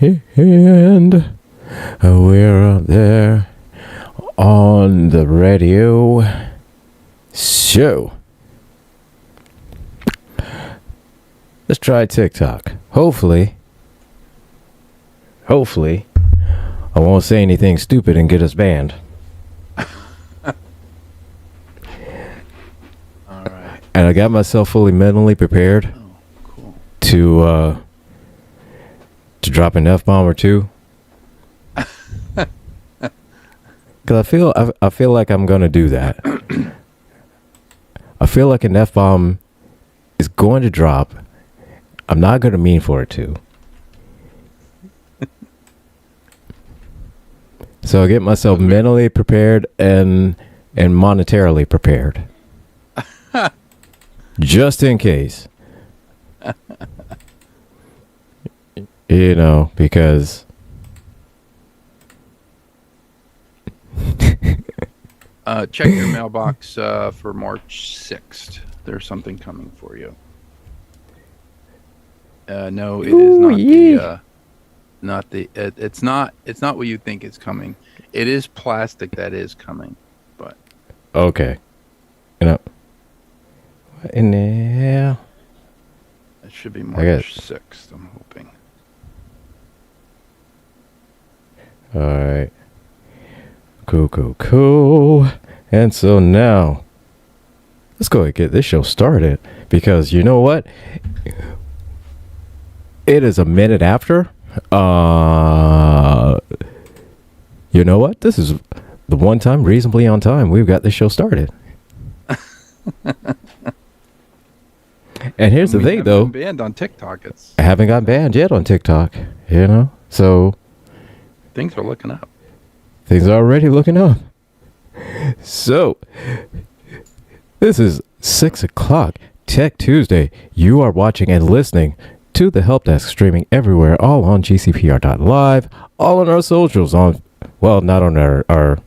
And we're up there on the radio show. Let's try TikTok. Hopefully, I won't say anything stupid and get us banned. Alright. And I got myself fully mentally prepared to drop an F-bomb or two. Because I feel like I'm going to do that. I feel like an F-bomb is going to drop. I'm not going to mean for it to. So I get myself mentally prepared and monetarily prepared. Just in case. You know, because... check your mailbox for March 6th. There's something coming for you. No, it is not it's not what you think is coming. It is plastic that is coming, but okay. You know, what in there? It should be March 6th, I'm hoping. All right. Cool. And so now, let's go ahead and get this show started. Because you know what? It is a minute after. You know what? This is the one time, reasonably on time, we've got this show started. And here's the thing, though. Banned on TikTok. I haven't got banned yet on TikTok. You know? So. Things are looking up. Things are already looking up. So, this is 6 o'clock, Tech Tuesday. You are watching and listening to the Helpdesk, streaming everywhere, all on gcpr.live, all on our socials, not on our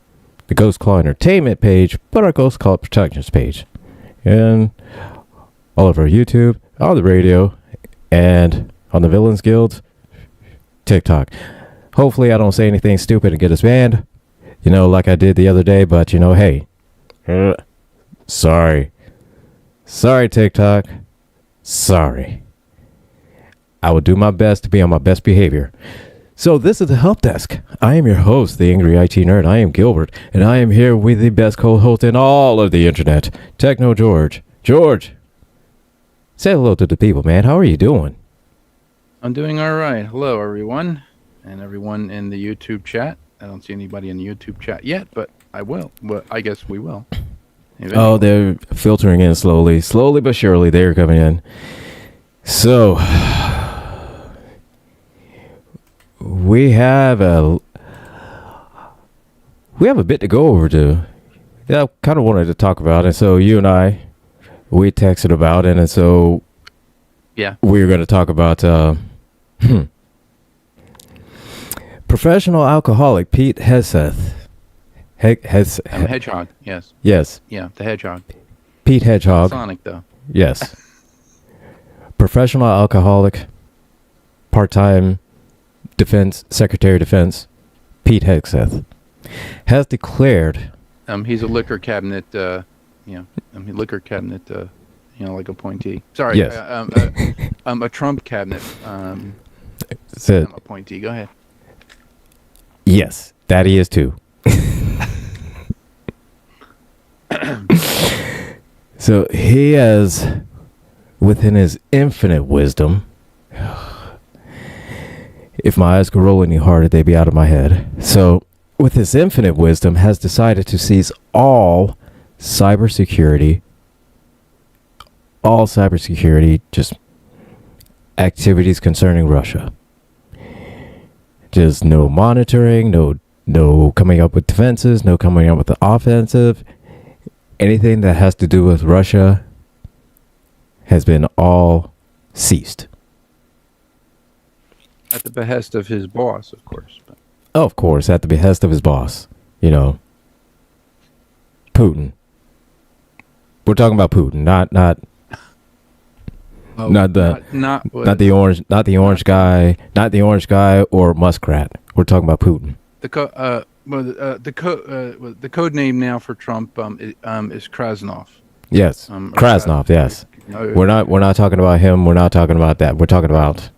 the Ghost Claw Entertainment page, but our Ghost Claw Productions page. And all of our YouTube, on the radio, and on the Villains Guild, TikTok. Hopefully I don't say anything stupid and get us banned. You know, like I did the other day, but you know, hey. Sorry. Sorry, TikTok. Sorry. I will do my best to be on my best behavior. So this is the Help Desk. I am your host, the Angry IT Nerd. I am Gilbert, and I am here with the best co-host in all of the internet, Techno George. George, say hello to the people, man. How are you doing? I'm doing all right. Hello, everyone, and everyone in the YouTube chat. I don't see anybody in the YouTube chat yet, but I will. But I guess we will. Eventually. Oh, they're filtering in slowly but surely. They're coming in. So we have a bit to go over to. Yeah, I kind of wanted to talk about it. So you and we texted about it, and so yeah, we're going to talk about professional alcoholic Pete Hegseth. Hedgehog, yes. Yes. Yeah, the Hedgehog. Pete Hedgehog. Sonic, though. Yes. Professional alcoholic, part-time Secretary of Defense, Pete Hegseth, has declared... he's a liquor cabinet, liquer cabinet, like appointee. Sorry. Yes. A Trump cabinet appointee. Go ahead. Yes, that he is too. So he has, within his infinite wisdom, if my eyes could roll any harder, they'd be out of my head. So, with his infinite wisdom, has decided to seize all cybersecurity, just activities concerning Russia. Just no monitoring, no coming up with defenses, no coming up with the offensive. Anything that has to do with Russia has been all ceased. At the behest of his boss, of course. But. Oh, of course, at the behest of his boss. You know, Putin. We're talking about Putin, not Not the not the orange not the orange guy or muskrat. We're talking about Putin. The code name now for Trump is Krasnov. Yes, Krasnov. Yes, we're not talking about him. We're not talking about that. We're talking about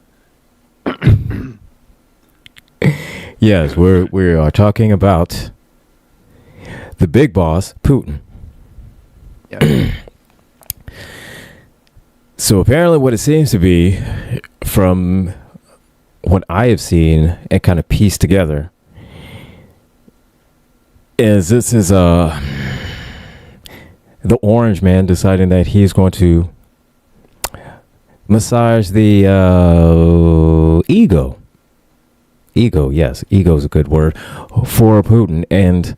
yes, we are talking about the big boss, Putin. Yeah. So apparently, what it seems to be, from what I have seen and kind of pieced together, is this is the orange man deciding that he's going to massage the ego. Ego, yes, ego is a good word for Putin, and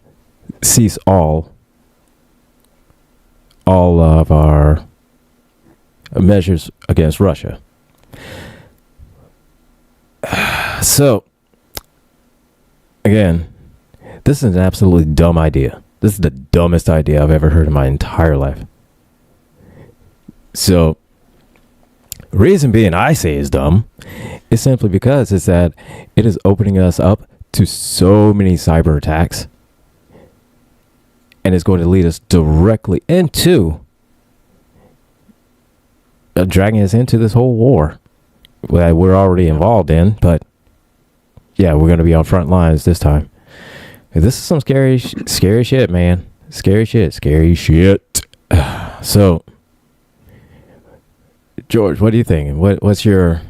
cease all of our measures against Russia. So, again, this is an absolutely dumb idea. This is the dumbest idea I've ever heard in my entire life. So, reason being I say is dumb is simply because it's that it is opening us up to so many cyber attacks, and it's going to lead us directly into dragging us into this whole war that we're already involved in. But yeah, we're going to be on front lines this time. This is some scary shit, man. Scary shit. So, George, what do you think? What's your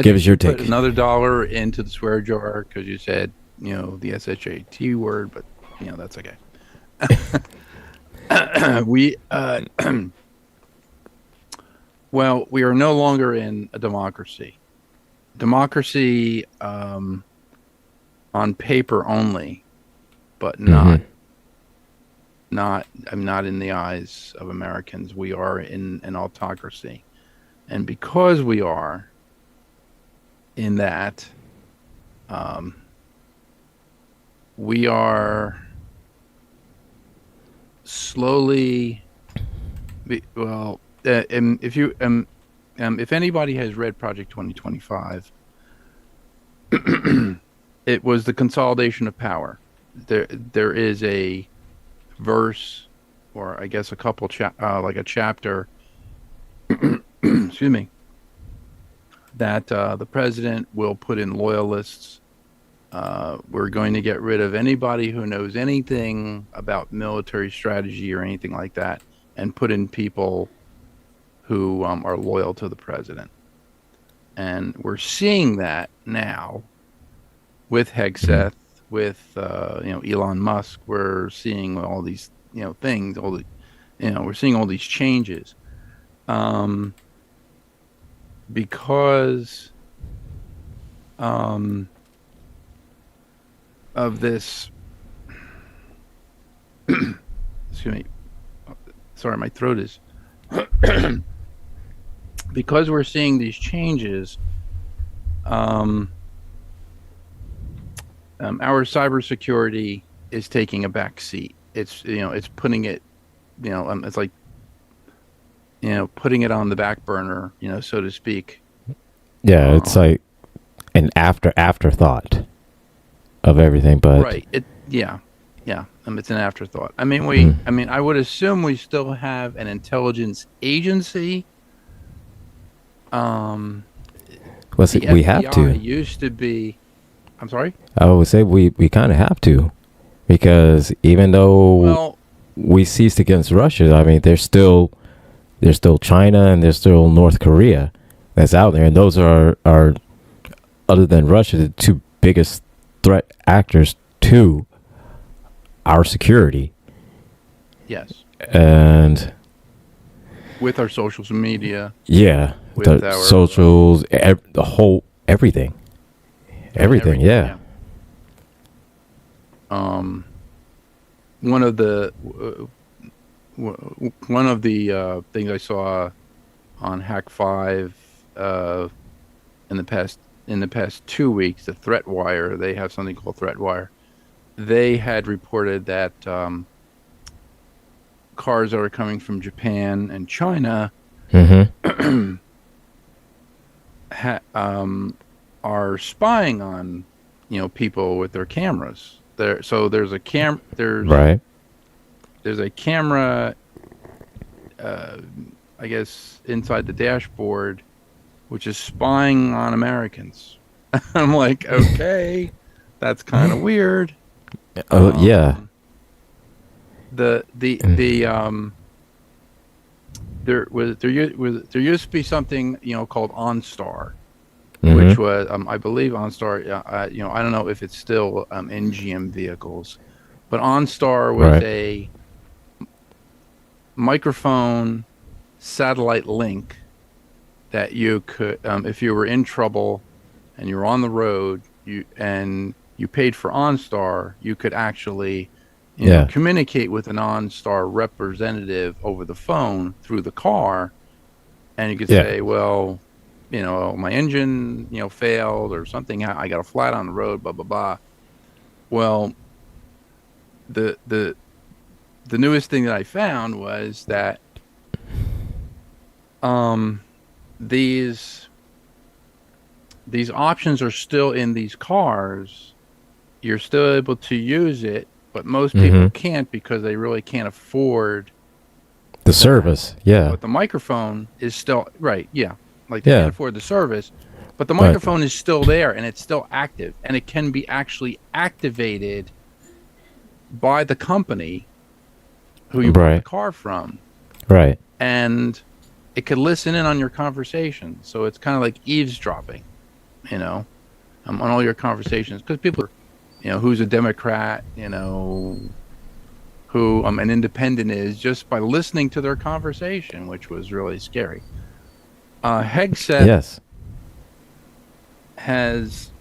give us your take? Put another dollar into the swear jar because you said, the SHAT word, but that's okay. Well, we are no longer in a democracy. Democracy on paper only, but not in the eyes of Americans. We are in an autocracy. And because we are in that, we are slowly, if anybody has read Project 2025, it was the consolidation of power. There is a verse, or I guess a couple like a chapter, excuse me, that the president will put in loyalists. We're going to get rid of anybody who knows anything about military strategy or anything like that, and put in people who are loyal to the president. And we're seeing that now with Hegseth, with Elon Musk. We're seeing all these things, we're seeing all these changes, because of this. Excuse me. Sorry, my throat is. Because we're seeing these changes, our cybersecurity is taking a back seat. It's putting it, it's like, putting it on the back burner, so to speak. Yeah, it's like an afterthought of everything, but right. It's an afterthought. I mean, I would assume we still have an intelligence agency. We have to. Used to be. I'm sorry. I would say we kind of have to, because even though we ceased against Russia, I mean, there's still China and there's still North Korea that's out there, and those are other than Russia, the two biggest threat actors to our security. Yes. And with our social media. Yeah. With our socials, the whole everything. Everything, yeah. One of the things I saw on Hack 5 in the past 2 weeks, the ThreatWire, they have something called ThreatWire. They had reported that cars that are coming from Japan and China are spying on, people with their cameras. There's a Right. there's a camera, I guess, inside the dashboard, which is spying on Americans. I'm like, okay, that's kind of weird. Yeah. There used to be something called OnStar, which was I believe OnStar. I don't know if it's still in GM vehicles, but OnStar was a microphone satellite link that you could, if you were in trouble and you were on the road, you paid for OnStar, you could actually communicate with an OnStar representative over the phone through the car, and you could say, well, my engine, failed or something. I got a flat on the road, blah, blah, blah. Well, the newest thing that I found was that these options are still in these cars. You're still able to use it, but most people can't because they really can't afford the service. Yeah. But the microphone is still right. Yeah. Like they can't afford the service, but the microphone is still there and it's still active, and it can be actually activated by the company who you bought the car from. Right. And it could listen in on your conversation. So it's kind of like eavesdropping, on all your conversations. Because people are, who's a Democrat, who an independent is, just by listening to their conversation, which was really scary. Hegseth has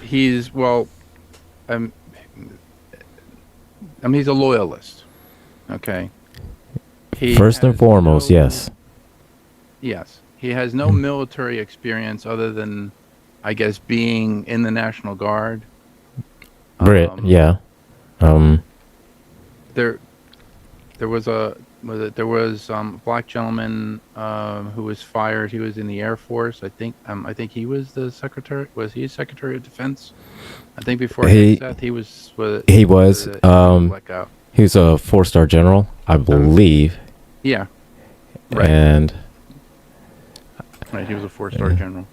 he's well, he's a loyalist. Okay. First and foremost, yes. Yes, he has no military experience other than, I guess, being in the National Guard. There was a black gentleman who was fired. He was in the Air Force. I think he was the secretary. Was he Secretary of Defense? I think before he was. He was a 4-star general, I believe. Yeah. Right. And he was a 4-star general.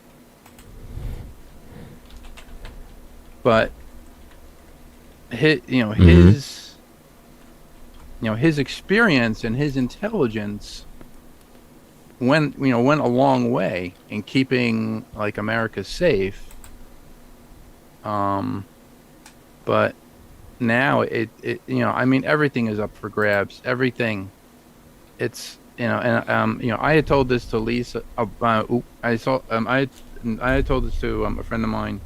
But his experience and his intelligence went a long way in keeping like America safe. But now everything is up for grabs. Everything. It's I had told this to Lisa. I had told this to a friend of mine.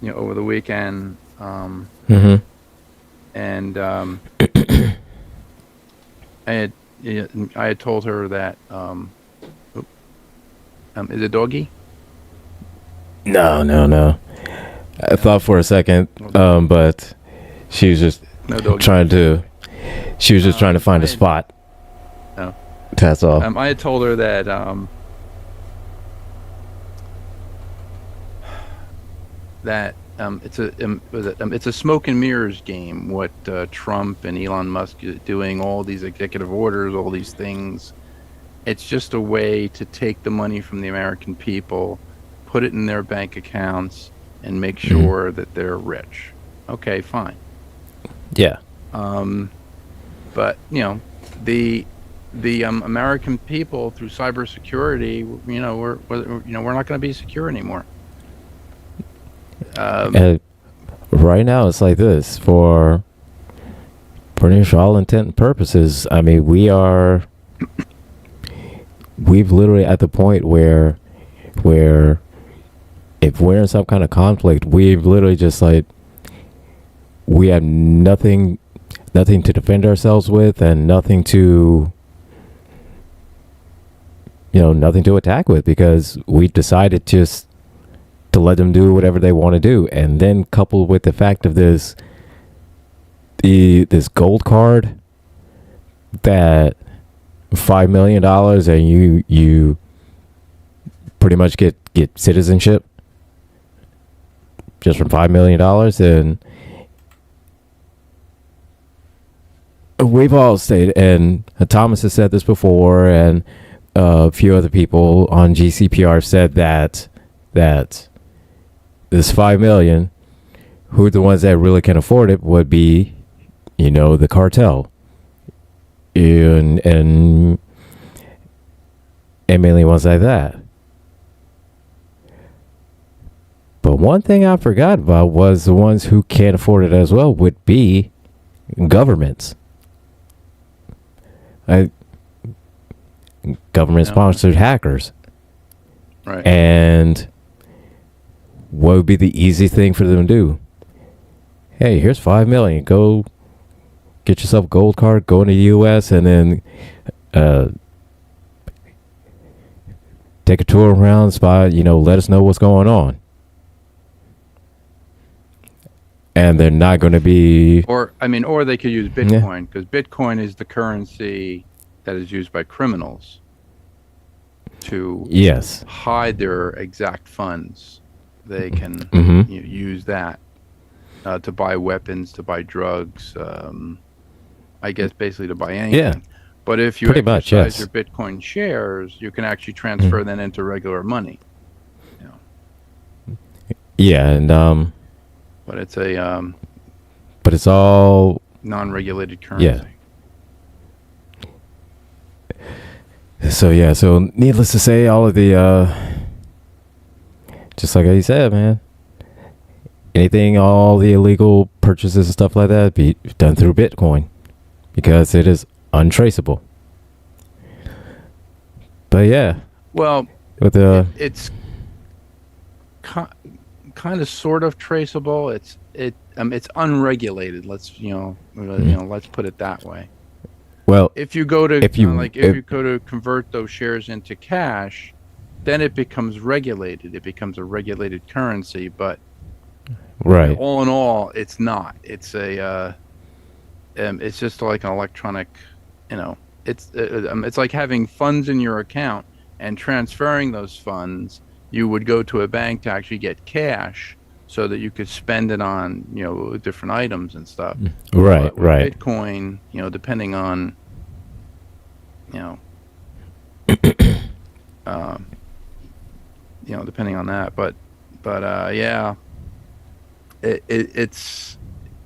Over the weekend. And I had told her that is it doggy? No. I thought for a second, but she was just trying to find a spot. No. That's all. I had told her that it's a smoke and mirrors game. What Trump and Elon Musk is doing, all these executive orders, all these things. It's just a way to take the money from the American people, put it in their bank accounts, and make sure that they're rich. Okay, fine. Yeah. But the American people through cybersecurity, we're not going to be secure anymore. Right now, it's like this for pretty much all intent and purposes. I mean, we've literally at the point where if we're in some kind of conflict, we've literally just like we have nothing to defend ourselves with, and nothing to attack with, because we've decided just to to let them do whatever they want to do. And then coupled with the fact of this gold card that $5 million and you pretty much get citizenship just from $5 million. And we've all stated, and Thomas has said this before, and a few other people on GCPR said that this $5 million, who are the ones that really can afford it would be, the cartel, and mainly ones like that. But one thing I forgot about was the ones who can't afford it as well would be governments. Government-sponsored hackers. Right. And what would be the easy thing for them to do? Hey, here's $5 million. Go get yourself a gold card, go into the U.S., and then take a tour around the spot, let us know what's going on. And they're not going to be... Or they could use Bitcoin, because Bitcoin is the currency that is used by criminals to hide their exact funds. They can use that to buy weapons, to buy drugs, I guess basically to buy anything. Yeah. But if you exercise your Bitcoin shares, you can actually transfer them into regular money. Yeah, and but it's a but it's all non-regulated currency. Yeah. So needless to say, all of the just like you said, man, all the illegal purchases and stuff like that be done through Bitcoin because it is untraceable. But yeah, well, with the it's kind of sort of traceable. It's unregulated. Let's let's put it that way. Well, if you go to go to convert those shares into cash, then it becomes regulated. It becomes a regulated currency. But right, all in all, it's not. It's it's just like an electronic. It's like having funds in your account and transferring those funds. You would go to a bank to actually get cash so that you could spend it on, different items and stuff. Right, right. Bitcoin, depending on, depending on that. But yeah, it's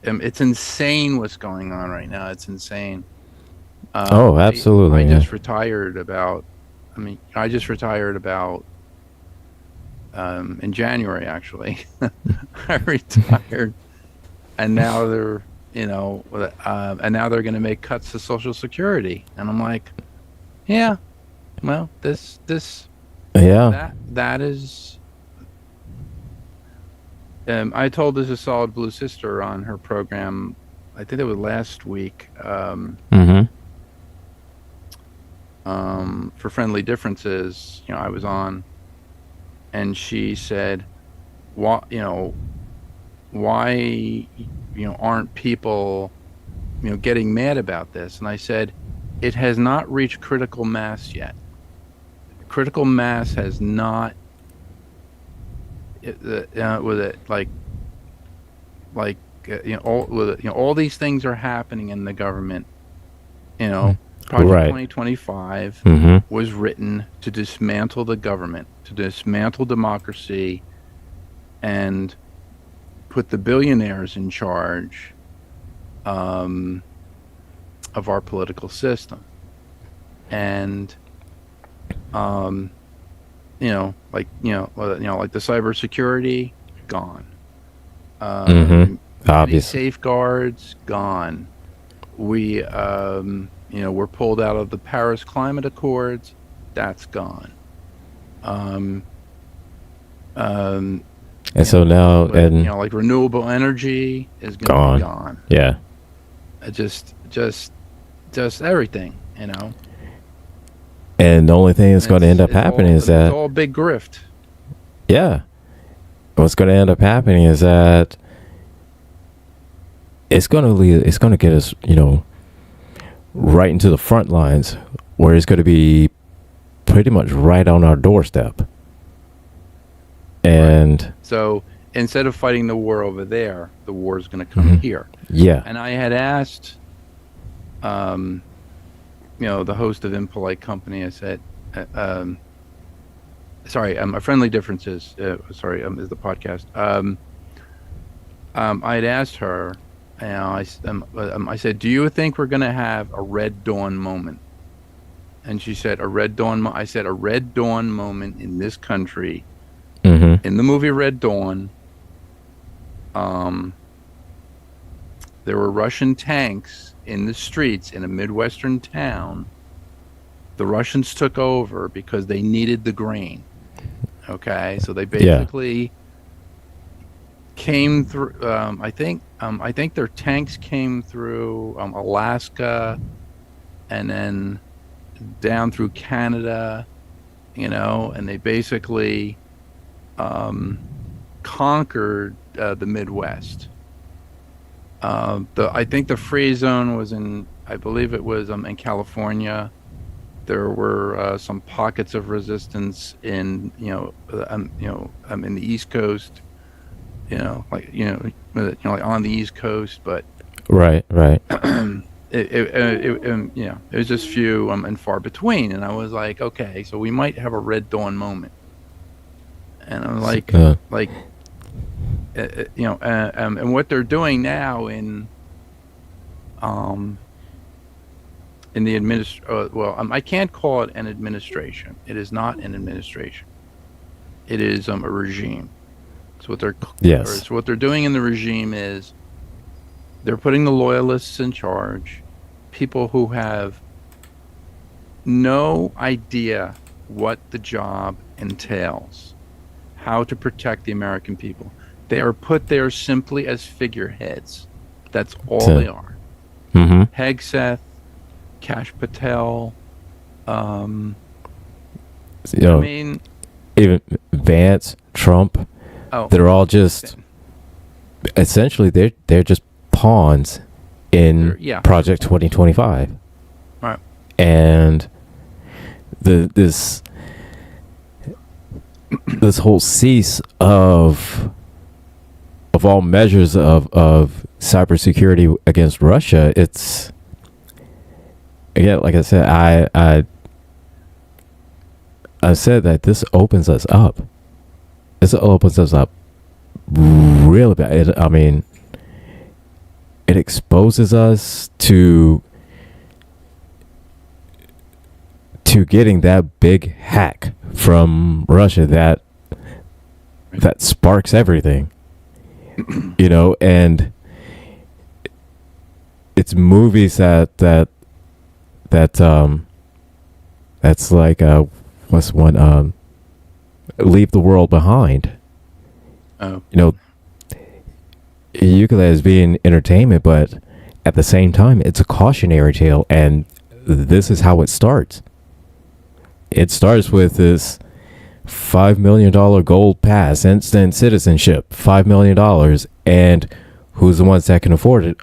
insane what's going on right now. It's insane. Absolutely. I just retired about in January, actually. I retired, and now they're going to make cuts to Social Security, and I'm like, yeah, well, that is. I told this to Solid Blue Sister on her program. I think it was last week. For Friendly Differences, I was on. And she said, why aren't people, getting mad about this? And I said, it has not reached critical mass yet. Critical mass has not, all these things are happening in the government, Project 2025 was written to dismantle the government, to dismantle democracy, and put the billionaires in charge of our political system. And like the cybersecurity, gone. Obviously, safeguards, gone. We we're pulled out of the Paris Climate Accords. That's gone. And so now, like renewable energy is going to be gone. Yeah. Just everything, And the only thing that's going to end up happening is that it's all big grift. Yeah. what's going to end up happening is that it's going to get us, right into the front lines, where it's going to be pretty much right on our doorstep. And right. So instead of fighting the war over there, the war is going to come here. Yeah. And I had asked, the host of Impolite Company, I said, sorry, A Friendly Differences, is the podcast. I had asked her, I said, do you think we're going to have a Red Dawn moment? And she said, a Red Dawn. I said, a Red Dawn moment in this country. In the movie Red Dawn, there were Russian tanks in the streets in a Midwestern town. The Russians took over because they needed the grain. Okay, so they basically came through. I think their tanks came through Alaska, and then down through Canada, and they basically conquered the Midwest. I think the free zone was I believe it was in California. There were some pockets of resistance in in the East Coast, like on the East Coast, but right. it was just few and far between. And I was like, okay, so we might have a Red Dawn moment. And I'm like, and what they're doing now in the I can't call it an administration. It is not an administration. It is a regime. So what they're doing in the regime is they're putting the loyalists in charge, people who have no idea what the job entails, how to protect the American people. They are put there simply as figureheads. That's all they are. Hegseth, Kash Patel, even Vance, Trump, they're all just essentially they're just pawns in Project 2025. Right. And this whole cease of all measures of cybersecurity against Russia, it's again, like I said, I said that this opens us up. This opens us up really bad. It exposes us to getting that big hack from Russia that sparks everything. And it's movies that's like what's one Leave the World Behind. You could as being entertainment, but at the same time it's a cautionary tale, and this is how it starts. It starts with this $5 million gold pass, instant citizenship, $5 million, and who's the ones that can afford it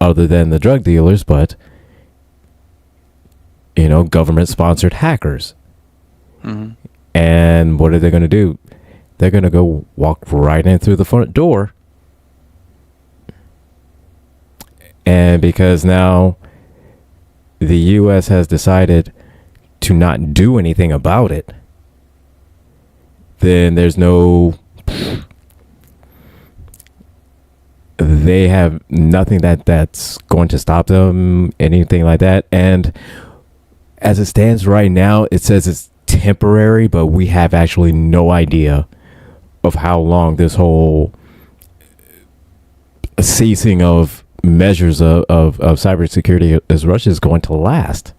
other than the drug dealers, but government sponsored hackers. And what are they going to do? They're going to go walk right in through the front door. And because now the U.S. has decided to not do anything about it, then there's they have nothing that's going to stop them, anything like that. And as it stands right now, it says it's temporary, but we have actually no idea of how long this whole ceasing of measures of cybersecurity as Russia is going to last.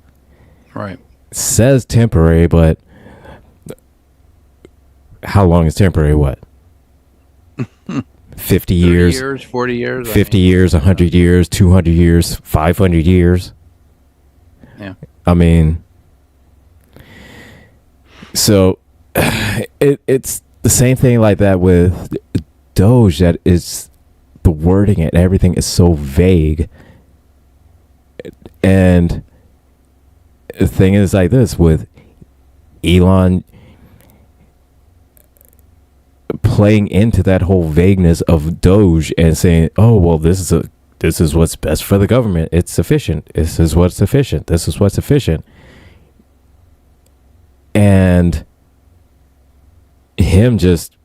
Right. It says temporary, but how long is temporary? What? 50 years, 40 years, 50 years, 100 years, 200 years, 500 years. Yeah. So it's the same thing like that with Doge, that is, the wording and everything is so vague. And the thing is like this with Elon playing into that whole vagueness of Doge and saying, oh, well, this is what's best for the government. It's sufficient. This is what's sufficient. This is what's sufficient. And him just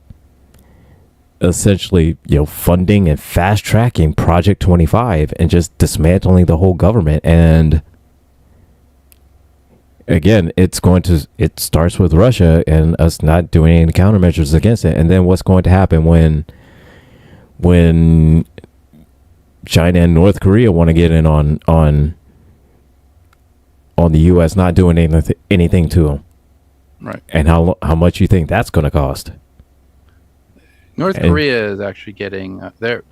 essentially, funding and fast tracking Project 25 and just dismantling the whole government. And again, it starts with Russia and us not doing any countermeasures against it. And then what's going to happen when China and North Korea want to get in on the U.S. not doing anything to them? Right. And how much you think that's going to cost? North Korea is actually getting they're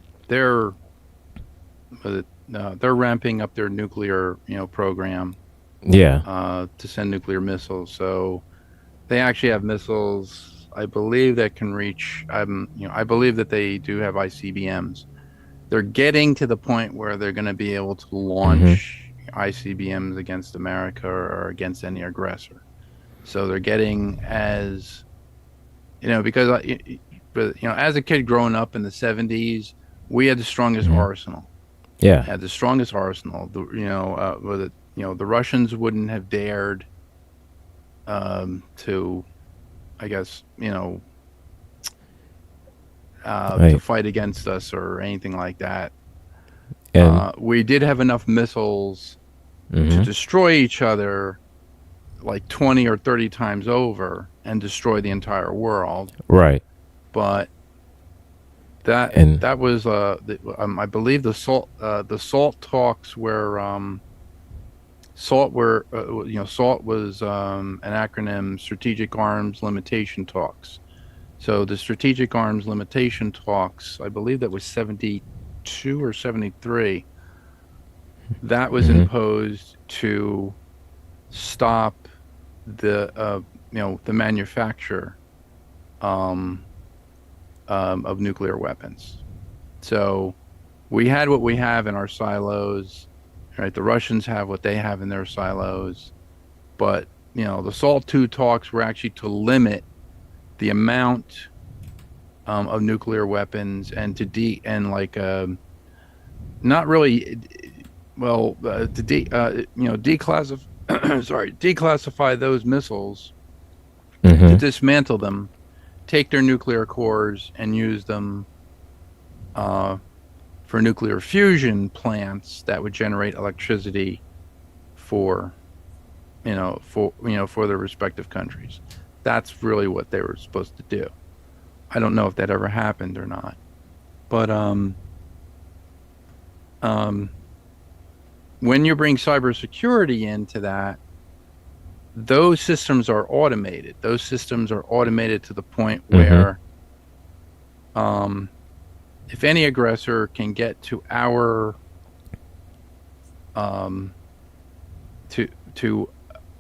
ramping up their nuclear program. Yeah. To send nuclear missiles. So they actually have missiles, I believe, that can reach. I believe that they do have ICBMs. They're getting to the point where they're going to be able to launch ICBMs against America or against any aggressor. So they're getting as, because, as a kid growing up in the 70s, we had the strongest arsenal. Yeah. Had the strongest arsenal. The Russians wouldn't have dared to, I guess, to fight against us or anything like that. And we did have enough missiles to destroy each other like 20 or 30 times over and destroy the entire world. Right. But that was I believe the SALT talks were SALT was an acronym, Strategic Arms Limitation Talks. So the Strategic Arms Limitation Talks, I believe that was 72 or 73. That was imposed to stop the manufacture of nuclear weapons. So we had what we have in our silos, right? The Russians have what they have in their silos, but the SALT II talks were actually to limit the amount of nuclear weapons and to declassify those missiles, to dismantle them, take their nuclear cores and use them for nuclear fusion plants that would generate electricity for their respective countries. That's really what they were supposed to do. I don't know if that ever happened or not, but when you bring cybersecurity into that, those systems are automated. Those systems are automated to the point where if any aggressor can get to our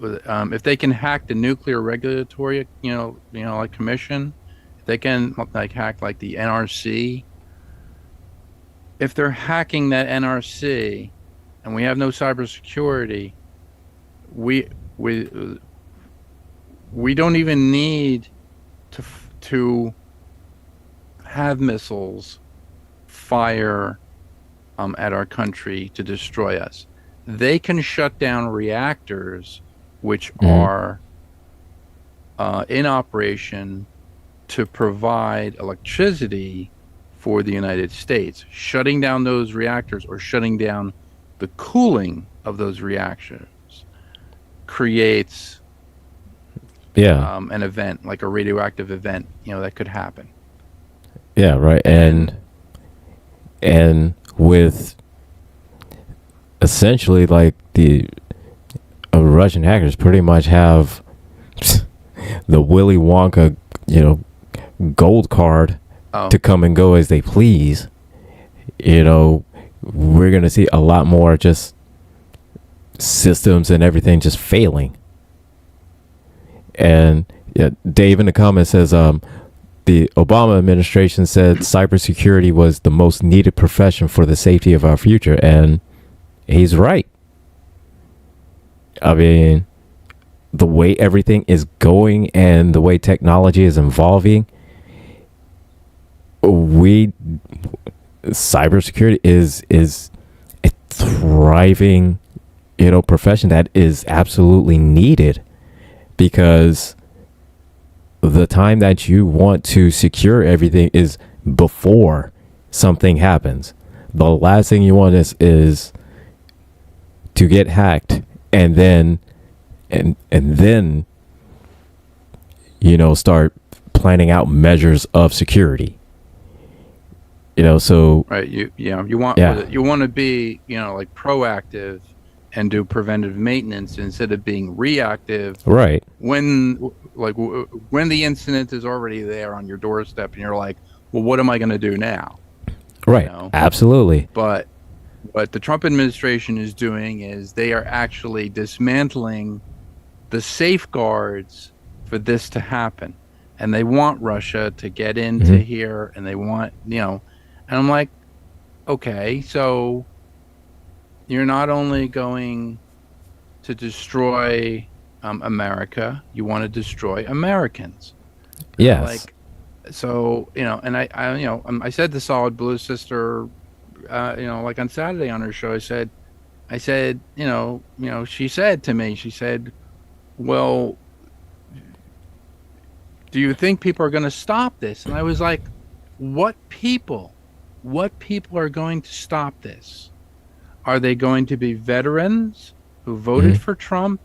if they can hack the nuclear regulatory commission, if they can hack like the NRC, if they're hacking that NRC and we have no cybersecurity, we don't even need to have missiles fire at our country to destroy us. They can shut down reactors which are in operation to provide electricity for the United States. Shutting down those reactors or shutting down the cooling of those reactors creates an event, like a radioactive event, that could happen. Yeah, right. And with essentially like the Russian hackers pretty much have the Willy Wonka, gold card to come and go as they please. We're going to see a lot more just systems and everything just failing. And Dave in the comments says the Obama administration said cybersecurity was the most needed profession for the safety of our future, and he's right. I mean, the way everything is going and the way technology is evolving, cybersecurity is a thriving, profession that is absolutely needed, because the time that you want to secure everything is before something happens. The last thing you want is to get hacked and then start planning out measures of security. So right, you want to be like proactive and do preventative maintenance instead of being reactive. Right. When the incident is already there on your doorstep and you're like, well, what am I going to do now? Right. Absolutely. But what the Trump administration is doing is they are actually dismantling the safeguards for this to happen. And they want Russia to get into here, and they want, and I'm like, okay, so you're not only going to destroy America, you want to destroy Americans. Yes. So, and I said to Solid Blue Sister, like on Saturday on her show, I said, she said to me, she said, well, do you think people are going to stop this? And I was like, what people are going to stop this? Are they going to be veterans who voted for Trump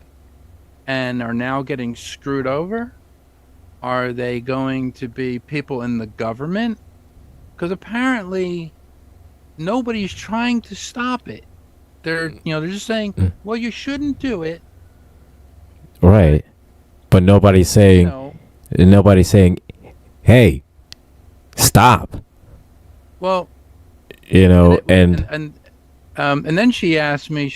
and are now getting screwed over? Are they going to be people in the government? Because apparently nobody's trying to stop it. They're just saying, well, you shouldn't do it. Right. But nobody's saying, hey, stop. Well, and then she asked me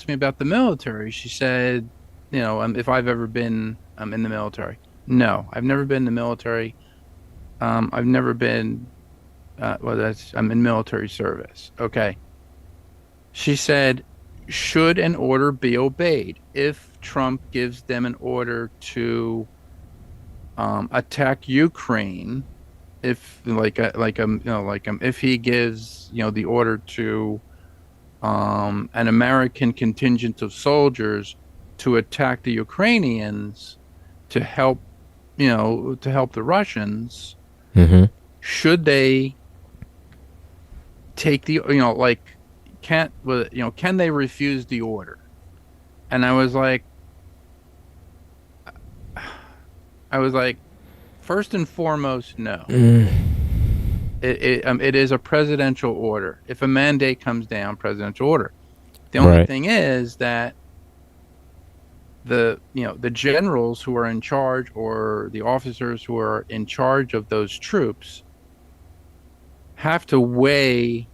about the military. She said, if I've ever been in the military. No, I've never been in the military. I've never been, I'm in military service. Okay. She said, should an order be obeyed? If Trump gives them an order to attack Ukraine, if if he gives the order to an American contingent of soldiers to attack the Ukrainians to help the Russians, should they take the can they refuse the order? And I was like, first and foremost, no. It is a presidential order. If a mandate comes down, presidential order. The only thing is that the generals who are in charge, or the officers who are in charge of those troops, have to weigh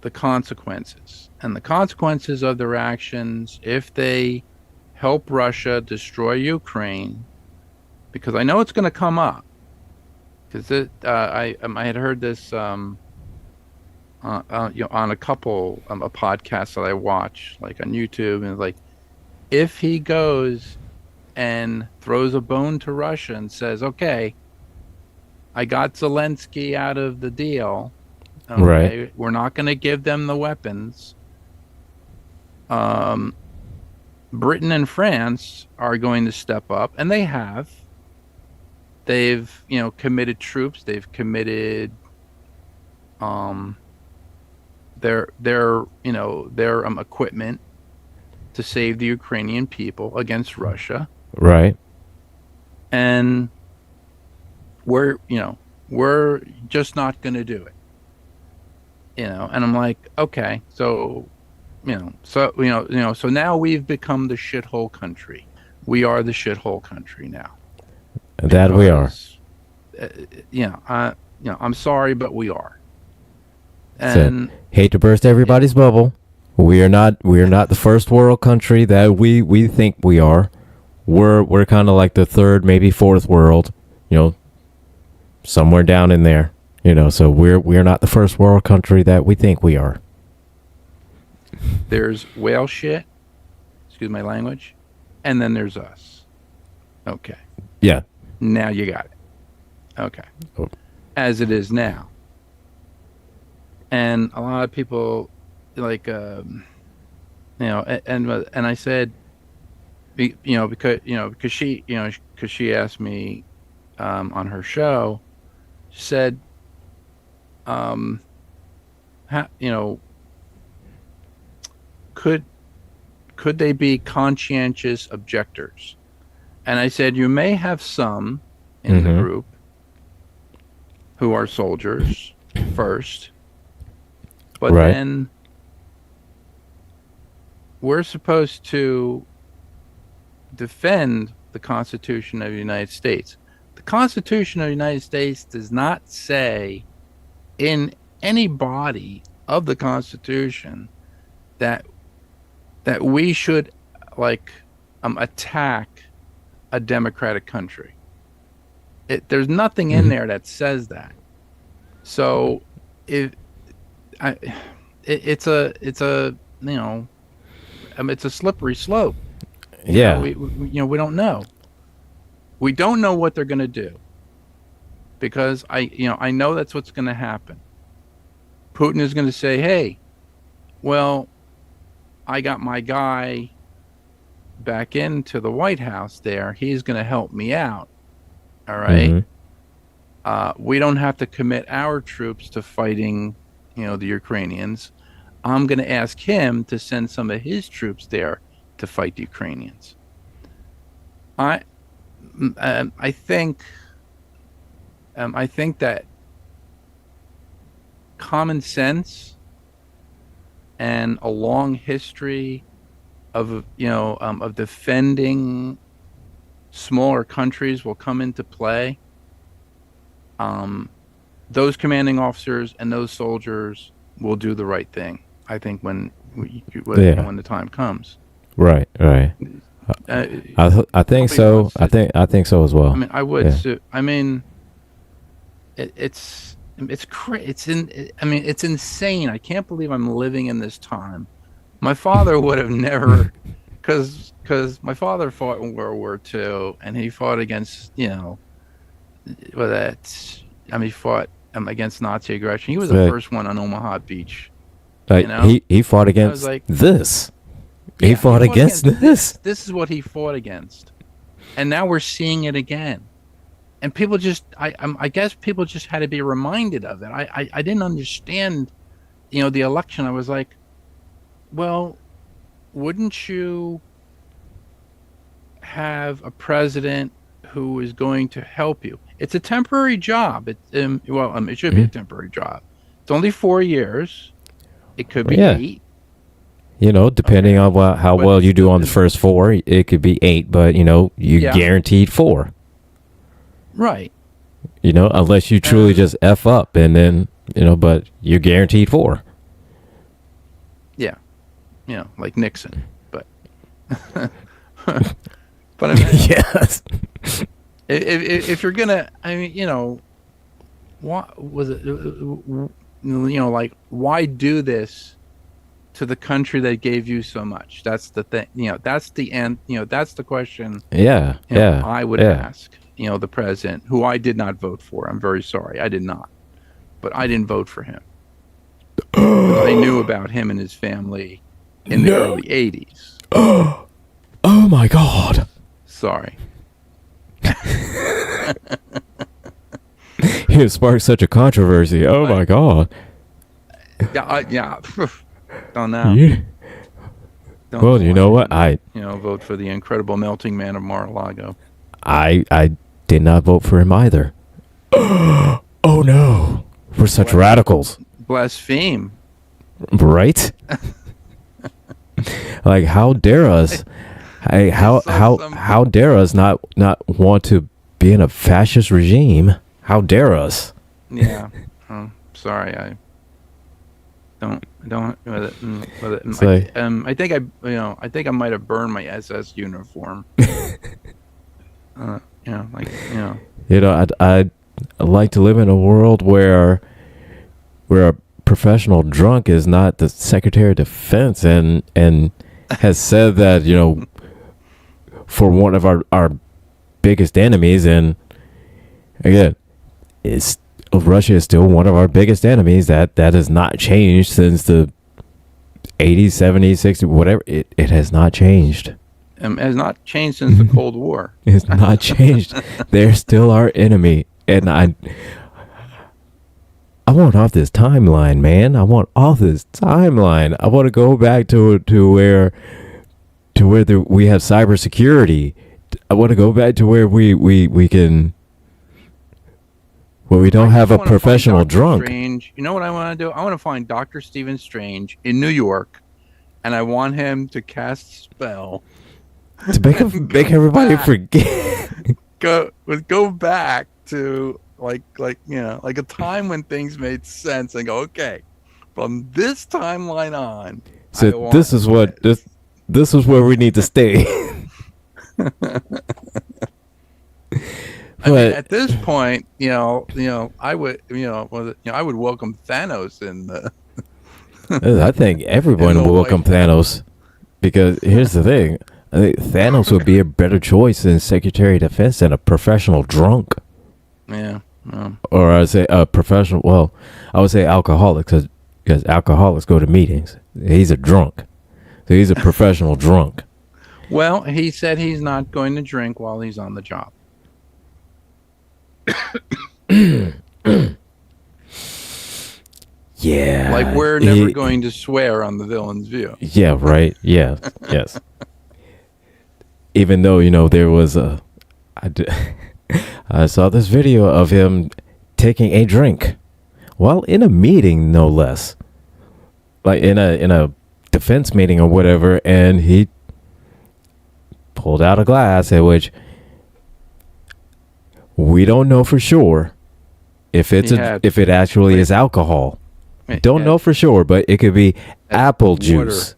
the consequences. And the consequences of their actions, if they help Russia destroy Ukraine, because I know it's going to come up. Because I had heard this on a couple of podcasts that I watch, like on YouTube, and it's like, if he goes and throws a bone to Russia and says, okay, I got Zelensky out of the deal, okay, right, we're not going to give them the weapons, Britain and France are going to step up, and they have. They've, committed troops. They've committed their equipment to save the Ukrainian people against Russia. Right. And we're just not going to do it. And I'm like, okay, so now we've become the shithole country. We are the shithole country now. That we are. I'm sorry, but we are. And hate to burst everybody's bubble. We are not the first world country that we think we are. We're kind of like the third, maybe fourth world. somewhere down in there. So we're not the first world country that we think we are. There's whale shit, excuse my language, and then there's us. Okay. Yeah. Now you got it. Okay. Oh. As it is now. And a lot of people like and I said because she asked me on her show, she said could they be conscientious objectors? And I said, you may have some in the group who are soldiers first, but then we're supposed to defend the Constitution of the United States. The Constitution of the United States does not say in any body of the Constitution that we should attack a democratic country. There's nothing in there that says that. So it's a slippery slope. Yeah. We don't know. We don't know what they're going to do, because I know that's what's going to happen. Putin is going to say, "Hey, well, I got my guy back into the White House there. He's going to help me out. All right. We don't have to commit our troops to fighting, the Ukrainians. I'm going to ask him to send some of his troops there to fight the Ukrainians." I think that common sense and a long history of defending smaller countries will come into play. Those commanding officers and those soldiers will do the right thing, I think, when the time comes. Right. I think so. I think so as well. I mean, I would. Yeah. So, I mean, it's insane. I can't believe I'm living in this time. My father would have never, because my father fought in World War II, and he fought against, he fought against Nazi aggression. He was the first one on Omaha Beach. He fought against this. He fought against this. This is what he fought against, and now we're seeing it again. And people just, I guess people just had to be reminded of it. I didn't understand, the election. I was like, well, wouldn't you have a president who is going to help you? It's a temporary job. It should be a temporary job. It's only 4 years. It could be 8. Depending on how well you do on the first 4, it could be 8, but guaranteed 4. Right. Unless you truly just F up, and then, but you're guaranteed 4. Yeah. Like Nixon, but but I mean, yes. If you're gonna, what was it? Why do this to the country that gave you so much? That's the thing. That's the end. That's the question. Yeah. I would ask. The president, who I did not vote for. I'm very sorry, I did not, but I didn't vote for him. I knew about him and his family in the early 80s. Oh my God. Sorry. He sparked such a controversy. Oh my God. Yeah. Don't know. Well, you know what? Vote for the incredible melting man of Mar-a-Lago. I did not vote for him either. Oh no. We're such radicals. Blaspheme. Right? Like, how dare us? How dare us not want to be in a fascist regime? How dare us? Yeah. Sorry, I don't. I think I might have burned my SS uniform. I'd like to live in a world where a professional drunk is not the Secretary of Defense and has said that, for one of our biggest enemies, and again, Russia is still one of our biggest enemies. That has not changed since the 80s, 70s, 60s, whatever. It has not changed. It has not changed since the Cold War. It's not changed. They're still our enemy. And I want off this timeline, man. I want off this timeline. I want to go back to where we have cybersecurity. I want to go back to where we can, where we don't have a professional drunk. Strange. You know what I want to do? I want to find Dr. Stephen Strange in New York, and I want him to cast a spell to make everybody forget. Go back to like a time when things made sense, and go, okay, from this timeline on. So this is where we need to stay. I mean, at this point, I would, I would welcome Thanos in the. I think everyone will welcome Thanos, because here's the thing: I think Thanos would be a better choice than Secretary of Defense than a professional drunk. Yeah. Or I'd say a professional. Well, I would say alcoholic, because alcoholics go to meetings. He's a drunk, so he's a professional drunk. Well, he said he's not going to drink while he's on the job. Yeah. Like we're never going to swear on the Villain's View. Yeah, right. Yeah. Yes. Even though, there was I saw this video of him taking a drink while in a meeting, no less. Like in a defense meeting or whatever, and he pulled out a glass, at which we don't know for sure if it actually is alcohol. Don't know for sure, but it could be apple juice.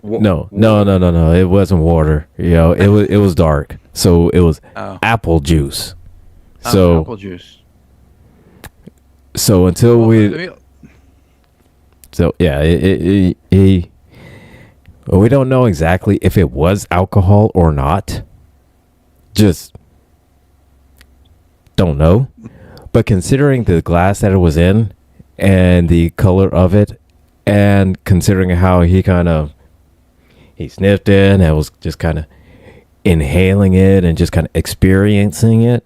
No. It wasn't water. It was dark, so it was apple juice. So apple juice. So until we don't know exactly if it was alcohol or not. Just don't know. But considering the glass that it was in and the color of it, and considering how he sniffed it and was just kind of inhaling it and just kind of experiencing it,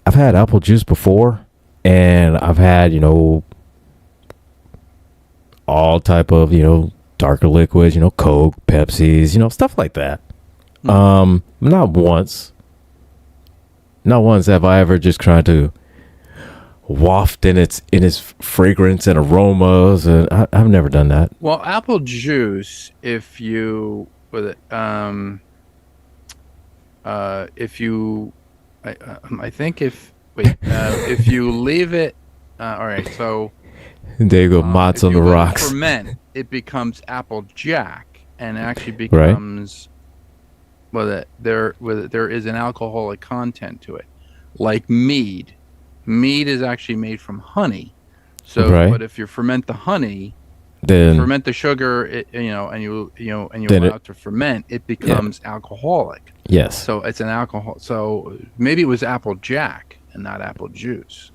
I've had apple juice before, and I've had, all type of, darker liquids, Coke, Pepsis, stuff like that. Not once have I ever just tried to waft in its fragrance and aromas, and I've never done that. Well, apple juice, if you if you leave it, all right, so there you go, Mott's on the rocks. Ferment, it becomes apple jack, and actually becomes there is an alcoholic content to it, like mead. Mead is actually made from honey, so but if you ferment the honey, then ferment the sugar, and you allow it to ferment, it becomes alcoholic. Yes. So it's an alcohol. So maybe it was apple jack and not apple juice.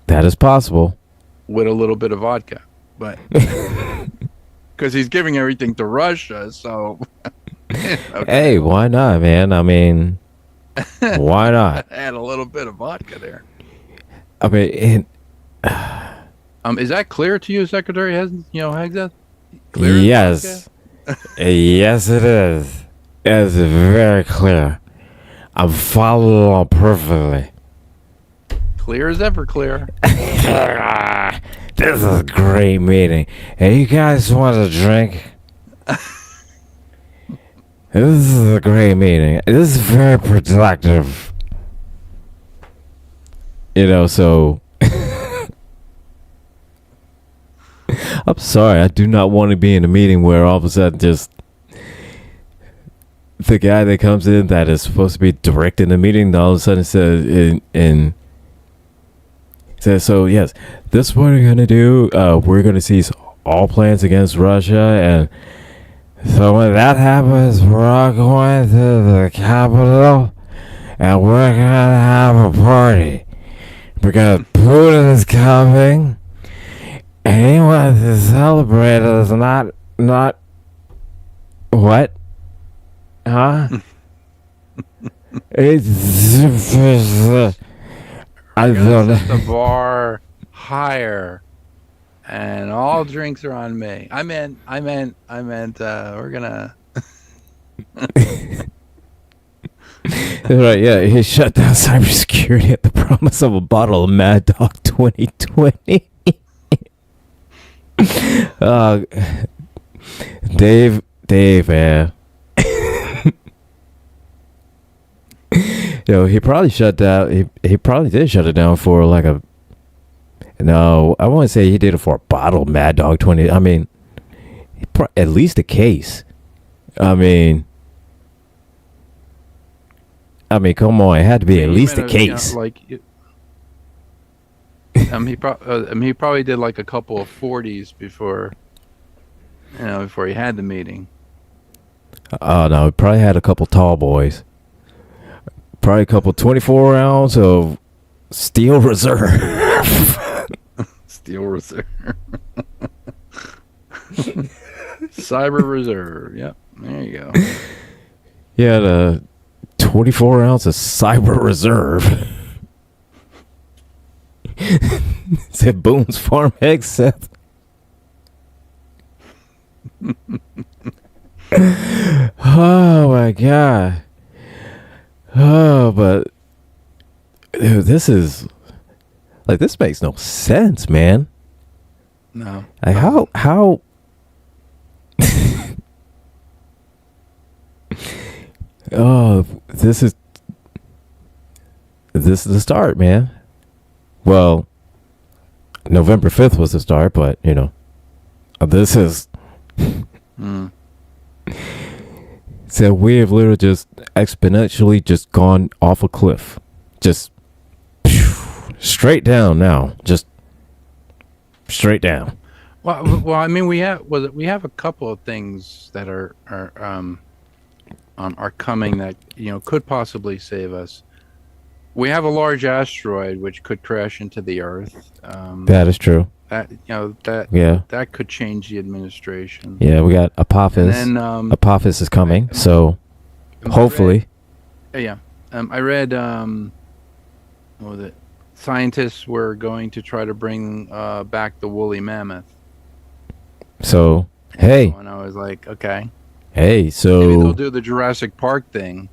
That is possible. With a little bit of vodka, but because he's giving everything to Russia, so. Okay. Hey, why not, man? I mean, why not? Add a little bit of vodka there. I mean, is that clear to you, Secretary Hegseth? Yes. Yes, it is. It's very clear. I'm following along perfectly. Clear as ever clear. This is a great meeting. Hey, you guys want a drink? This is a great meeting. This is very productive. So I'm sorry. I do not want to be in a meeting where all of a sudden just the guy that comes in that is supposed to be directing the meeting, all of a sudden says, so yes, this is what we're gonna do. We're gonna seize all plans against Russia, and so when that happens, we're all going to the Capitol, and we're gonna have a party because Putin is coming, and he wants to celebrate us, not what? Huh? It's I don't know. Set the bar higher, and all drinks are on me. I meant. We're gonna. Right, yeah, he shut down cybersecurity at the promise of a bottle of Mad Dog 2020. Dave, man. He probably shut down. He probably did shut it down for like a. No, I won't say he did it for a bottle of Mad Dog 20. I mean, at least a case. I mean, come on, it had to be at least a case. He probably did like a couple of 40s before he had the meeting. Oh no, he probably had a couple tall boys. Probably a couple 24 ounce of Steel Reserve. Steel Reserve. Cyber Reserve. Yep. There you go. He had a 24 ounce of Cyber Reserve. Said Boone's Farm Egg Seth. Oh my god. Oh, but dude, this makes no sense, man. No. Like how oh, this is the start, man. Well, November 5th was the start, but this is so we have literally just exponentially just gone off a cliff. Just straight down now. Just straight down. Well, I mean, we have a couple of things that are coming that could possibly save us. We have a large asteroid which could crash into the Earth. That is true. That could change the administration. Yeah, we got Apophis. And then, Apophis is coming, so hopefully. I read. What was it? Scientists were going to try to bring back the woolly mammoth. So hey. And I was like, okay. Hey, so maybe they'll do the Jurassic Park thing.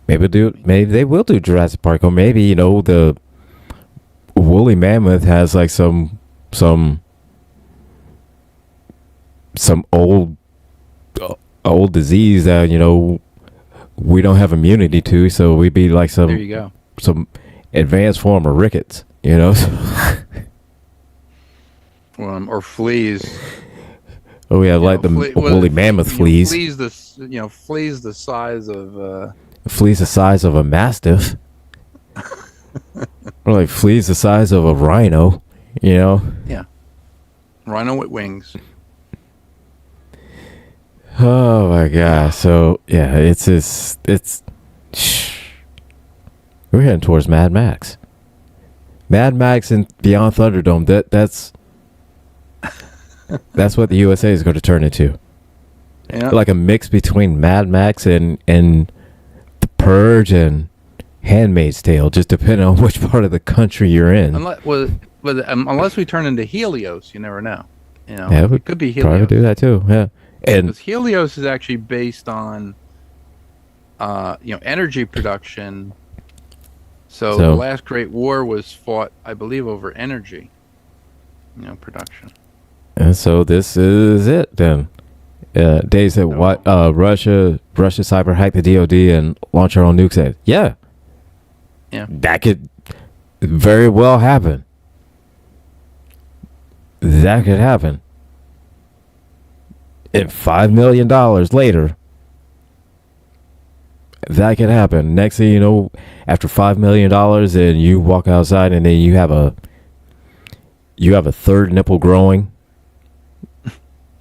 Maybe they will do Jurassic Park, or maybe the woolly mammoth has like some old disease that we don't have immunity to, so we'd be like there you go, some advanced form of rickets, or fleas. Oh yeah, like the woolly mammoth fleas. Fleas the size of fleas the size of a mastiff. Or like fleas the size of a rhino, Yeah. Rhino with wings. Oh my god. So yeah, it's we're heading towards Mad Max. Mad Max and Beyond Thunderdome, that's what the USA is going to turn into. Yeah. Like a mix between Mad Max and The Purge and Handmaid's Tale, just depending on which part of the country you're in. Unless we turn into Helios, you never know. Yeah, it could be Helios. Probably do that too. Yeah, and because Helios is actually based on, energy production. So the last Great War was fought, I believe, over energy, production. And so this is it then. Dave said, "What? Russia cyber hacked the DoD and launch our own nukes." Said, yeah, that could very well happen. That could happen. And $5 million later, that could happen. Next thing you know, after $5 million, and you walk outside, and then you have a third nipple growing.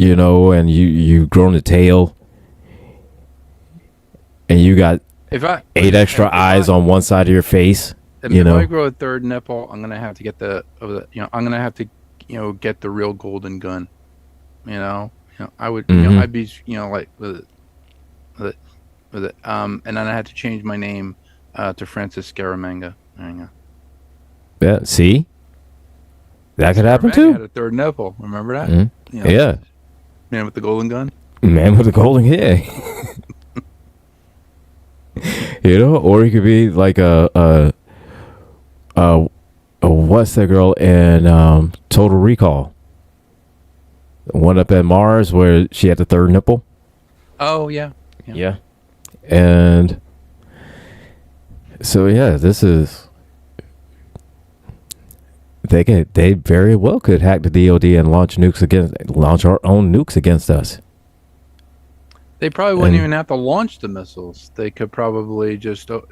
You know, and you've grown a tail, and you got eight extra eyes on one side of your face. If I grow a third nipple, I'm gonna have to get get the real golden gun. I would, I'd be, like with it, and then I had to change my name to Francis Scaramanga. There you go. Yeah, see, that could happen too. Had a third nipple. Remember that? Mm-hmm. Yeah. Man with the golden gun. Man with the golden hair. Or he could be like a what's that girl in Total Recall? One up at Mars where she had the third nipple. Oh yeah. Yeah. And so this is they very well could hack the DoD and launch our own nukes against us. They probably wouldn't even have to launch the missiles. They could probably just or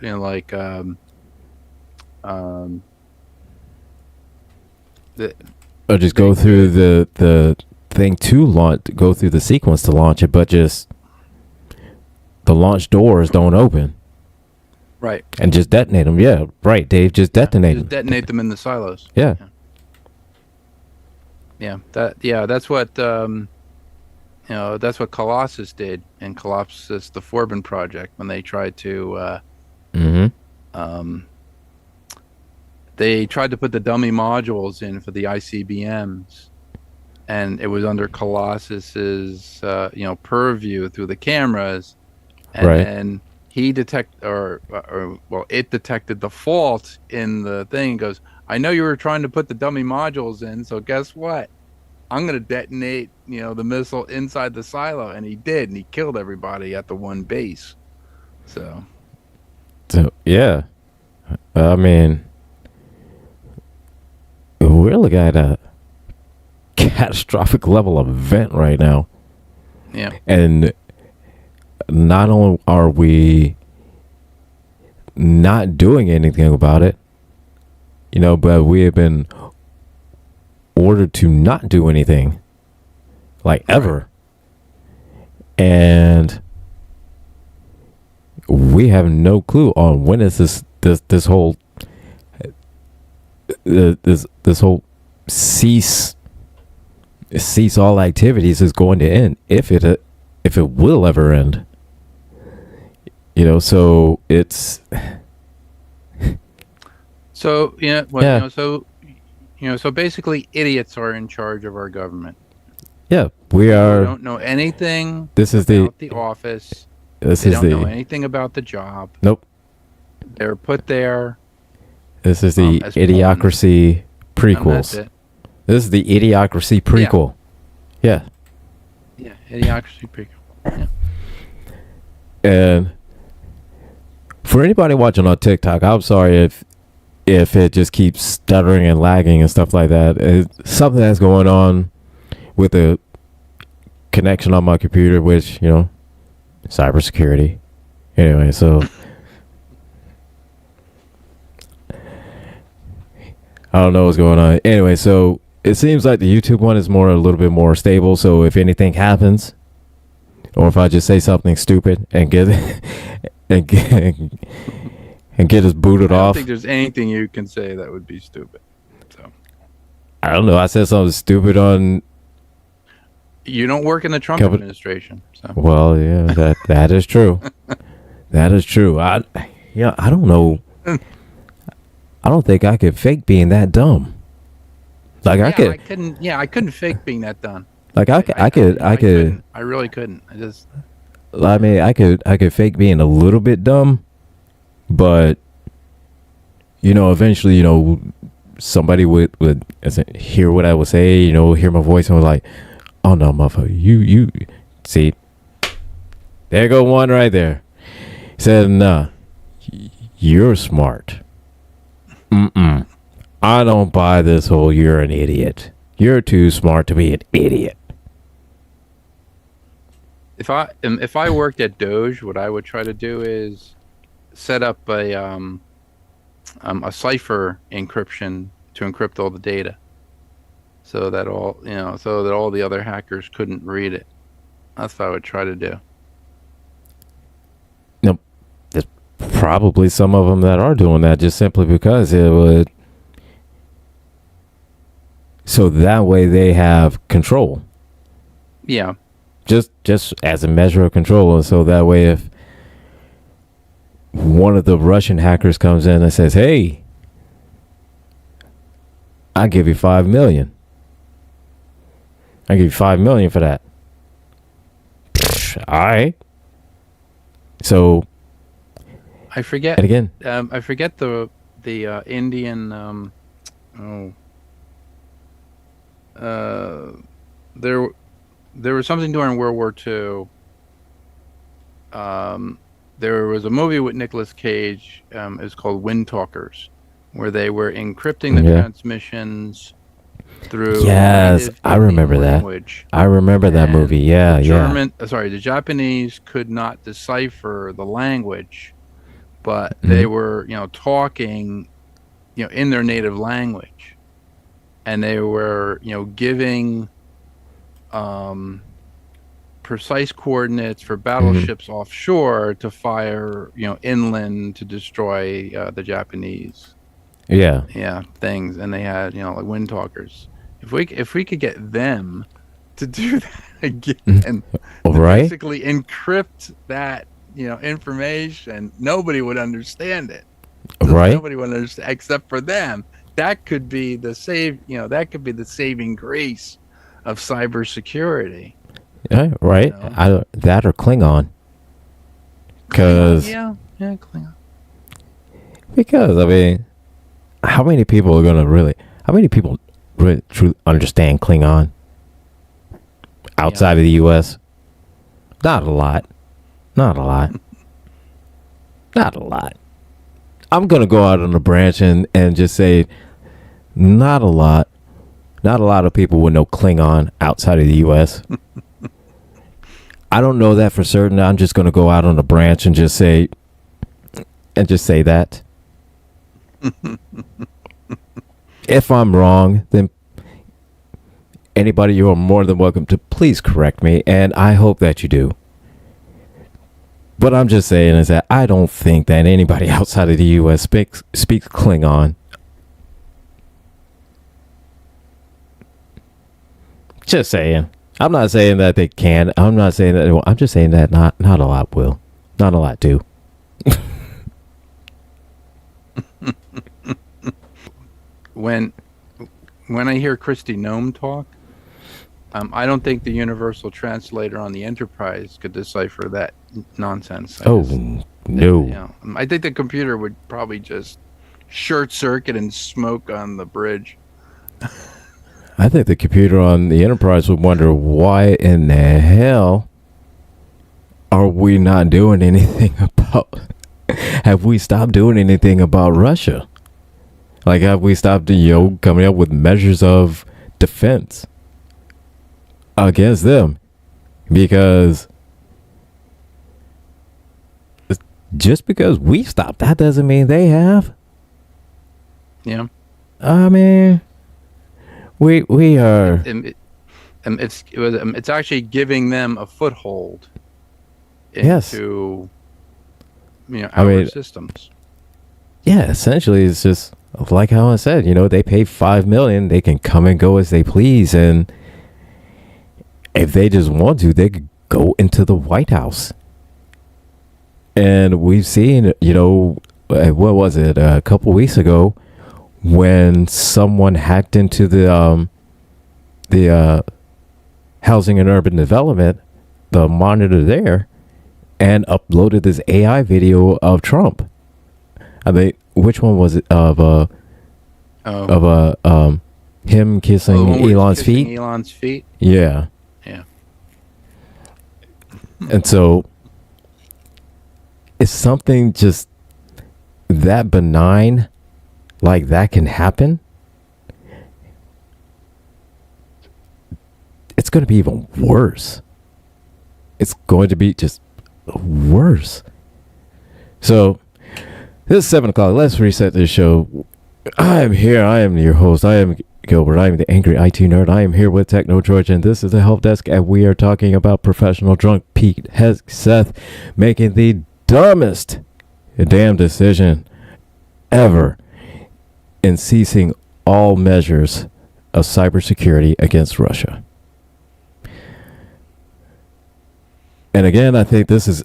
just go through the thing to launch, go through the sequence to launch it, but just the launch doors don't open. Right. And just detonate them. Yeah, right, Dave. Just detonate them. Just detonate them in the silos. Yeah. That's what that's what Colossus did in Colossus, the Forbin project, when they tried to they tried to put the dummy modules in for the ICBMs, and it was under Colossus's purview through the cameras, and then he it detected the fault in the thing and goes, I know you were trying to put the dummy modules in, so guess what? I'm going to detonate, the missile inside the silo. And he did, and he killed everybody at the one base. So yeah. I mean, we're looking at a catastrophic level of event right now. Yeah. And not only are we not doing anything about it, but we have been ordered to not do anything, like ever. And we have no clue on when is this whole cease all activities is going to end, if it will ever end. So it's so so basically idiots are in charge of our government. Yeah, we are. They don't know anything about the office. They don't know anything about the job. Nope. They're put there. This is the Idiocracy prequels. This is the Idiocracy prequel. Yeah. Yeah, Idiocracy prequel. Yeah. And for anybody watching on TikTok, I'm sorry if it just keeps stuttering and lagging and stuff like that. It's something that's going on with the connection on my computer, which, cybersecurity. Anyway, so I don't know what's going on. Anyway, so it seems like the YouTube one is a little bit more stable. So if anything happens, or if I just say something stupid and get us booted off. I don't think there's anything you can say that would be stupid. So I don't know. I said something stupid on. You don't work in the Trump administration. So. Well, yeah, that is true. That is true. I don't know. I don't think I could fake being that dumb. Like I couldn't fake being that dumb. Like I could. I really couldn't. I could fake being a little bit dumb, but eventually, somebody would hear what I would say, hear my voice and was like, "Oh no, motherfucker, you see, there go one right there." He said, "Nah, you're smart. I don't buy this whole you're an idiot. You're too smart to be an idiot." If I worked at Doge, what I would try to do is set up a cipher encryption to encrypt all the data, so that all the other hackers couldn't read it. That's what I would try to do. Nope. There's probably some of them that are doing that just simply because it would. So that way they have control. Yeah. Just as a measure of control. And so that way if one of the Russian hackers comes in and says, hey, I'll give you $5 million. I'll give you $5 million for that. All right. So I forget. And again, I forget the Indian. There was something during World War II. There was a movie with Nicolas Cage. It was called Wind Talkers, where they were encrypting the transmissions through. Yes, I remember language. that. I remember that movie. Yeah, The Japanese could not decipher the language, but they were, talking, in their native language, and they were, giving precise coordinates for battleships offshore to fire, inland to destroy the Japanese. Yeah, things, and they had, like wind talkers. If we could get them to do that again, right? Basically encrypt that, information, nobody would understand it. Right? Nobody would understand except for them. That could be the saving grace of cybersecurity. Yeah, right. That or Klingon. Because Klingon. Because I mean, how many people really truly understand Klingon outside of the U.S.? Not a lot. Not a lot. I'm gonna go out on a branch and just say, not a lot. Not a lot of people would know Klingon outside of the U.S. I don't know that for certain. I'm just gonna go out on a branch and just say that. If I'm wrong, then anybody, you are more than welcome to please correct me, and I hope that you do. But I'm just saying is that I don't think that anybody outside of the U.S. speaks Klingon. Just saying. I'm not saying that they can. I'm not saying that they will. I'm just saying that not a lot will. Not a lot do. When I hear Christy Gnome talk, I don't think the universal translator on the Enterprise could decipher that nonsense. No. I think the computer would probably just short circuit and smoke on the bridge. I think the computer on the Enterprise would wonder why in the hell are we not doing anything about... Have we stopped doing anything about Russia? Like, have we stopped, coming up with measures of defense against them? Because just because we stopped, that doesn't mean they have. Yeah. I mean, we are. It's actually giving them a foothold into our systems. Yeah, essentially, it's just like how I said. They pay $5 million. They can come and go as they please, and if they just want to, they could go into the White House. And we've seen, what was it, a couple weeks ago, when someone hacked into the Housing and Urban Development, the monitor there, and uploaded this AI video of Trump. I mean, which one was it him kissing Elon's feet? Elon's feet. Yeah. Yeah. And so it's something just that benign, like that can happen. It's going to be even worse. It's going to be just worse. So This is 7 o'clock. Let's reset this show. I am here. I am your host. I am Gilbert. I am the angry IT nerd. I am here with Techno George, and this is the Help Desk, and we are talking about professional drunk Pete Seth making the dumbest damn decision ever in ceasing all measures of cybersecurity against Russia. And again, I think this is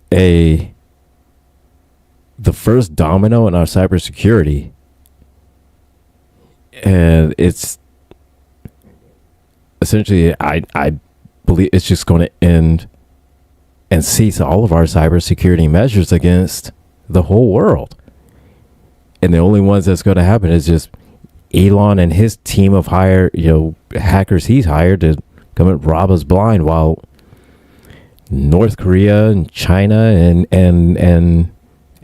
the first domino in our cybersecurity. And it's essentially, I believe it's just going to end and cease all of our cybersecurity measures against the whole world. And the only ones that's going to happen is just Elon and his team of hackers he's hired to come and rob us blind, while North Korea and China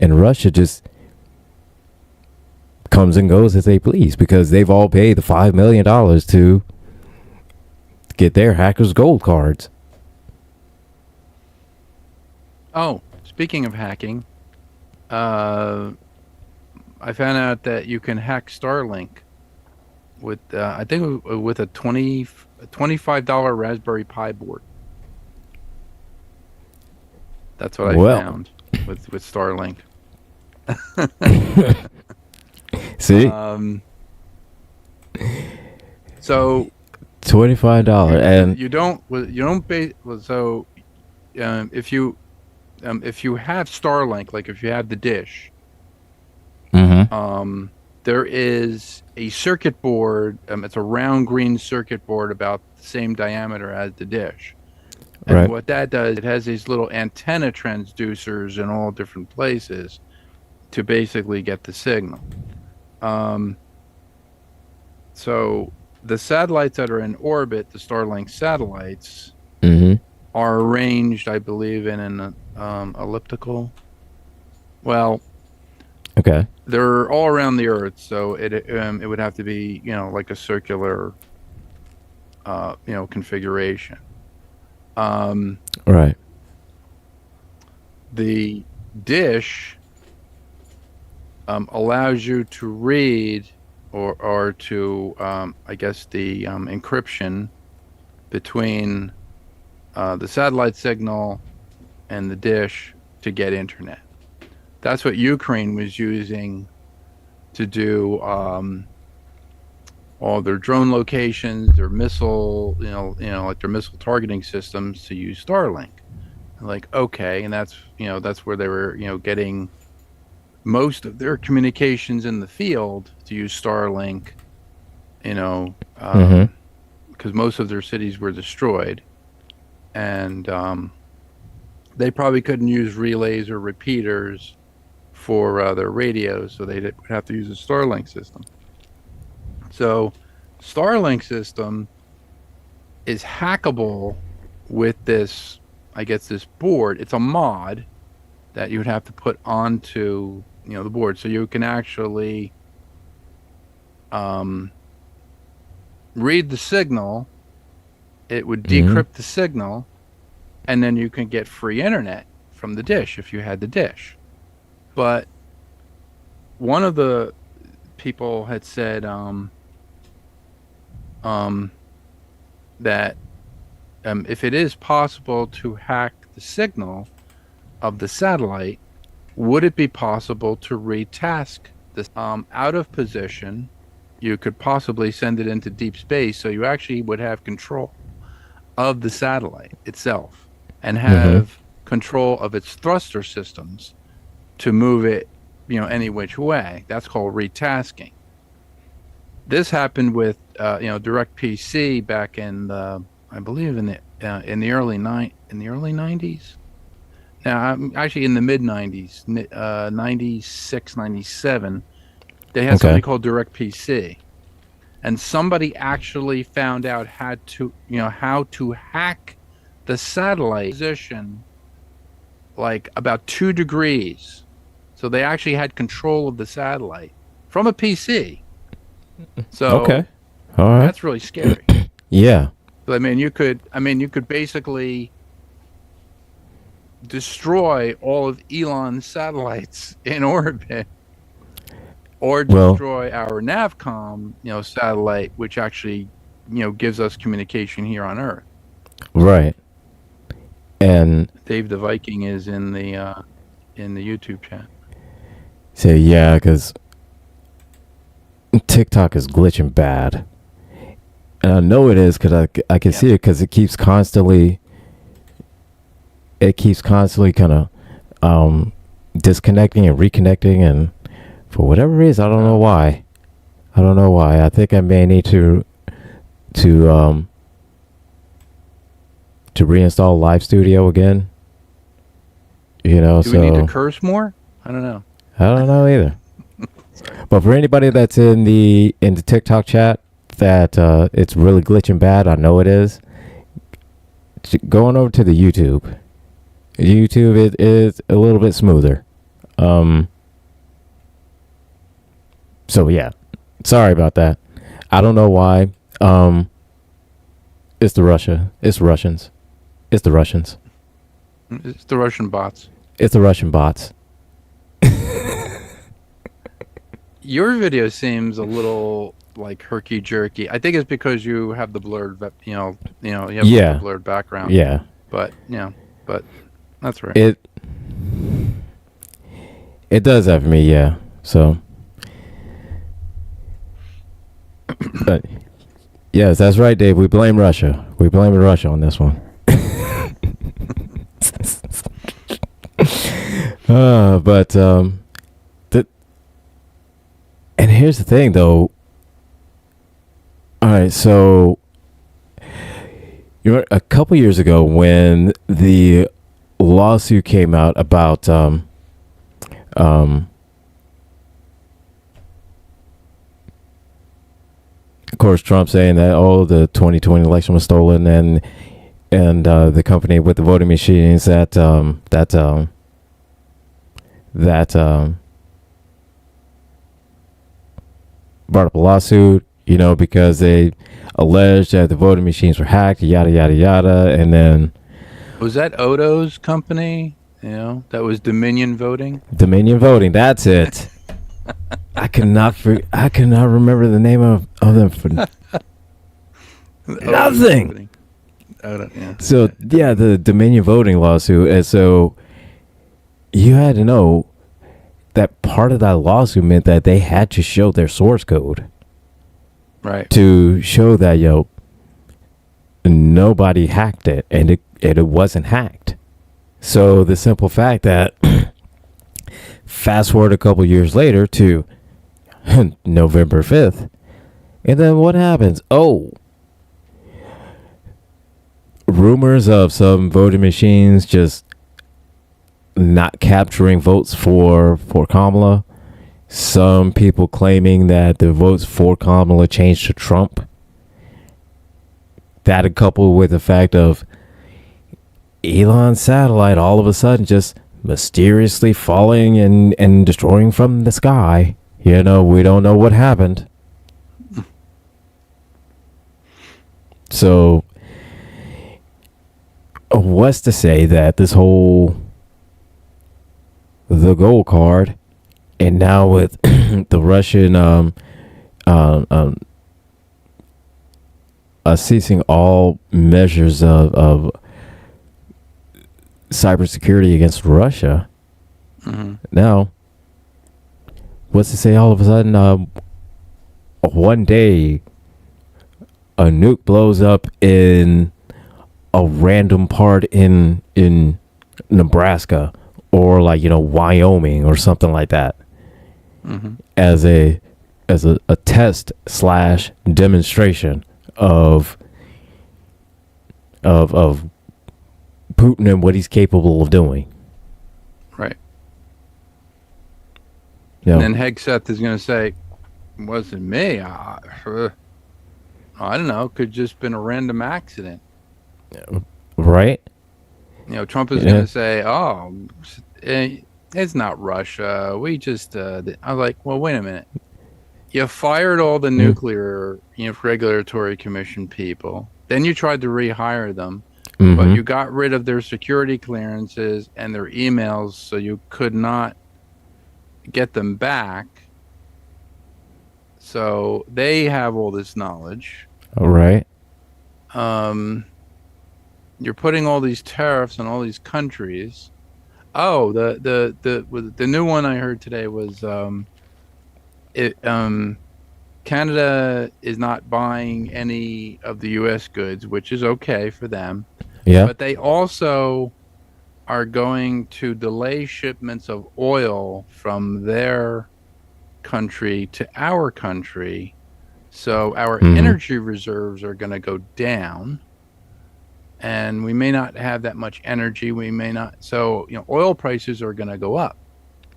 and Russia just comes and goes as they please, because they've all paid the $5 million to get their hackers gold cards. Oh, speaking of hacking, I found out that you can hack Starlink with I think with a $25 Raspberry Pi board. That's what I found with Starlink. See? So $25, and you don't pay. So if you have Starlink, like if you have the dish, there is a circuit board. It's a round green circuit board about the same diameter as the dish. And right. What that does, it has these little antenna transducers in all different places to basically get the signal. So the satellites that are in orbit, the Starlink satellites, are arranged, I believe, in an elliptical. Well, okay, they're all around the Earth, so it would have to be, like a circular, configuration. Right. The dish allows you to read or to, I guess, the encryption between the satellite signal and the dish to get internet. That's what Ukraine was using to do all their drone locations, their missile, like their missile targeting systems, to use Starlink. Like, okay, and that's where they were, getting most of their communications in the field to use Starlink, because most of their cities were destroyed, and they probably couldn't use relays or repeaters for their radios, so they would have to use a Starlink system. So Starlink system is hackable with this, I guess, this board. It's a mod that you would have to put onto, the board. So you can actually read the signal. It would decrypt the signal, and then you can get free internet from the dish if you had the dish. But one of the people had said that if it is possible to hack the signal of the satellite, would it be possible to retask this out of position? You could possibly send it into deep space, so you actually would have control of the satellite itself and have control of its thruster systems to move it, any which way. That's called retasking. This happened with DirectPC back in the, I believe in the early 90s. Now, actually in the mid 90s, 96, 97, they had something called DirectPC, and somebody actually found out how to hack the satellite position like about 2 degrees. So they actually had control of the satellite from a PC. So all right, that's really scary. Yeah. So, you could basically destroy all of Elon's satellites in orbit or Well, destroy our Navcom, satellite, which actually, gives us communication here on Earth. right. And Dave the Viking is in the YouTube chat. say, yeah, because TikTok is glitching bad. And I know it is because I can see it because it keeps constantly kind of disconnecting and reconnecting, and for whatever reason, I don't know why. I think I may need to reinstall Live Studio again. Do we need to curse more? I don't know. I don't know either. But for anybody that's in the TikTok chat that it's really glitching bad, I know it is. Going over to the YouTube. YouTube it is a little bit smoother. So yeah. Sorry about that. I don't know why. It's the Russians. It's the Russians. It's the Russian bots. It's the Russian bots. Your video seems a little like herky jerky. I think it's because you have the blurred, you have the blurred background. Yeah. But that's right. It does that for me, yeah. So, but yes, that's right, Dave. We blame Russia. We blame Russia on this one. But and here's the thing, though. All right, so a couple years ago when the lawsuit came out about of course, Trump saying that the 2020 election was stolen, and the company with the voting machines that brought up a lawsuit, because they alleged that the voting machines were hacked, yada yada yada, and then was that Odo's company? That was Dominion Voting. Dominion Voting, that's it. I cannot remember the name of them for nothing. Yeah. So yeah, the Dominion Voting lawsuit, and so you had to know that part of that lawsuit meant that they had to show their source code, right, to show that nobody hacked it, and it wasn't hacked. So the simple fact that fast forward a couple years later to November 5th, and then what happens? Rumors of some voting machines just not capturing votes for Kamala. Some people claiming that the votes for Kamala changed to Trump. That coupled with the fact of Elon's satellite all of a sudden just mysteriously falling and destroying from the sky. We don't know what happened. So what's to say that this whole the gold card, and now with the Russian ceasing all measures of cybersecurity against Russia. Mm-hmm. Now, what's to say all of a sudden one day a nuke blows up in a random part in Nebraska or Wyoming or something like that, mm-hmm. as a test / demonstration of Putin and what he's capable of doing. Right. Yeah. And then Hegseth is going to say, "Wasn't me. I don't know. Could just been a random accident." Right. Trump is going to say, "Oh, it's not Russia. We just." I'm like, well, wait a minute. You fired all the nuclear regulatory commission people. Then you tried to rehire them, but you got rid of their security clearances and their emails, so you could not get them back. So they have all this knowledge. All right. Um, you're putting all these tariffs on all these countries. Oh, the new one I heard today was it Canada is not buying any of the U.S. goods, which is okay for them, Yeah. but they also are going to delay shipments of oil from their country to our country. So our Mm-hmm. energy reserves are going to go down, and we may not have that much energy. We may not. So, oil prices are going to go up.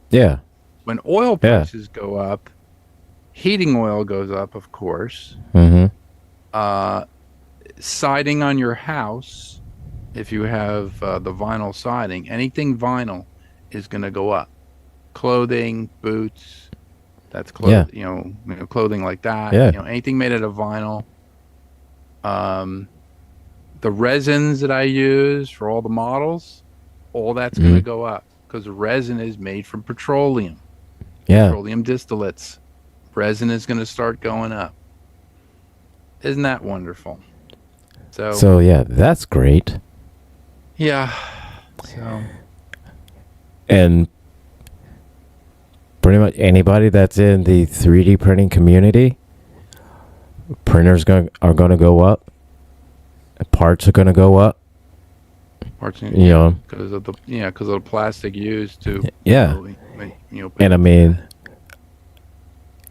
Yeah. When oil Yeah. prices go up, heating oil goes up, of course. Mm-hmm. Uh, Siding on your house, if you have the vinyl siding, anything vinyl is going to go up. Clothing, boots, that's Yeah. clothing like that. Yeah. Anything made out of vinyl. Um, the resins that I use for all the models, all that's going to Mm-hmm. go up because resin is made from petroleum, Yeah. petroleum distillates. Resin is going to start going up. Isn't that wonderful? So, So yeah, that's great. yeah. So, And pretty much anybody that's in the 3D printing community, are going to go up. Parts are going to go up. parts, You know. because of the plastic used to, Yeah. And I make mean, that.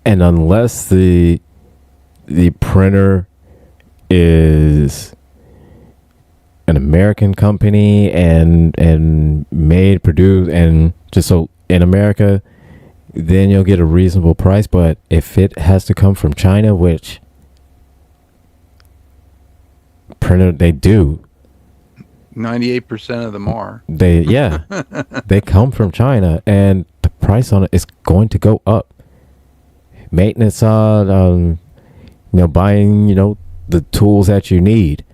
and unless the printer is an American company and made, produced, and just so in America, then you'll get a reasonable price. But if it has to come from China, which printer they do, 98% of them are. they come from China, and the price on it is going to go up. Maintenance on buying the tools that you need,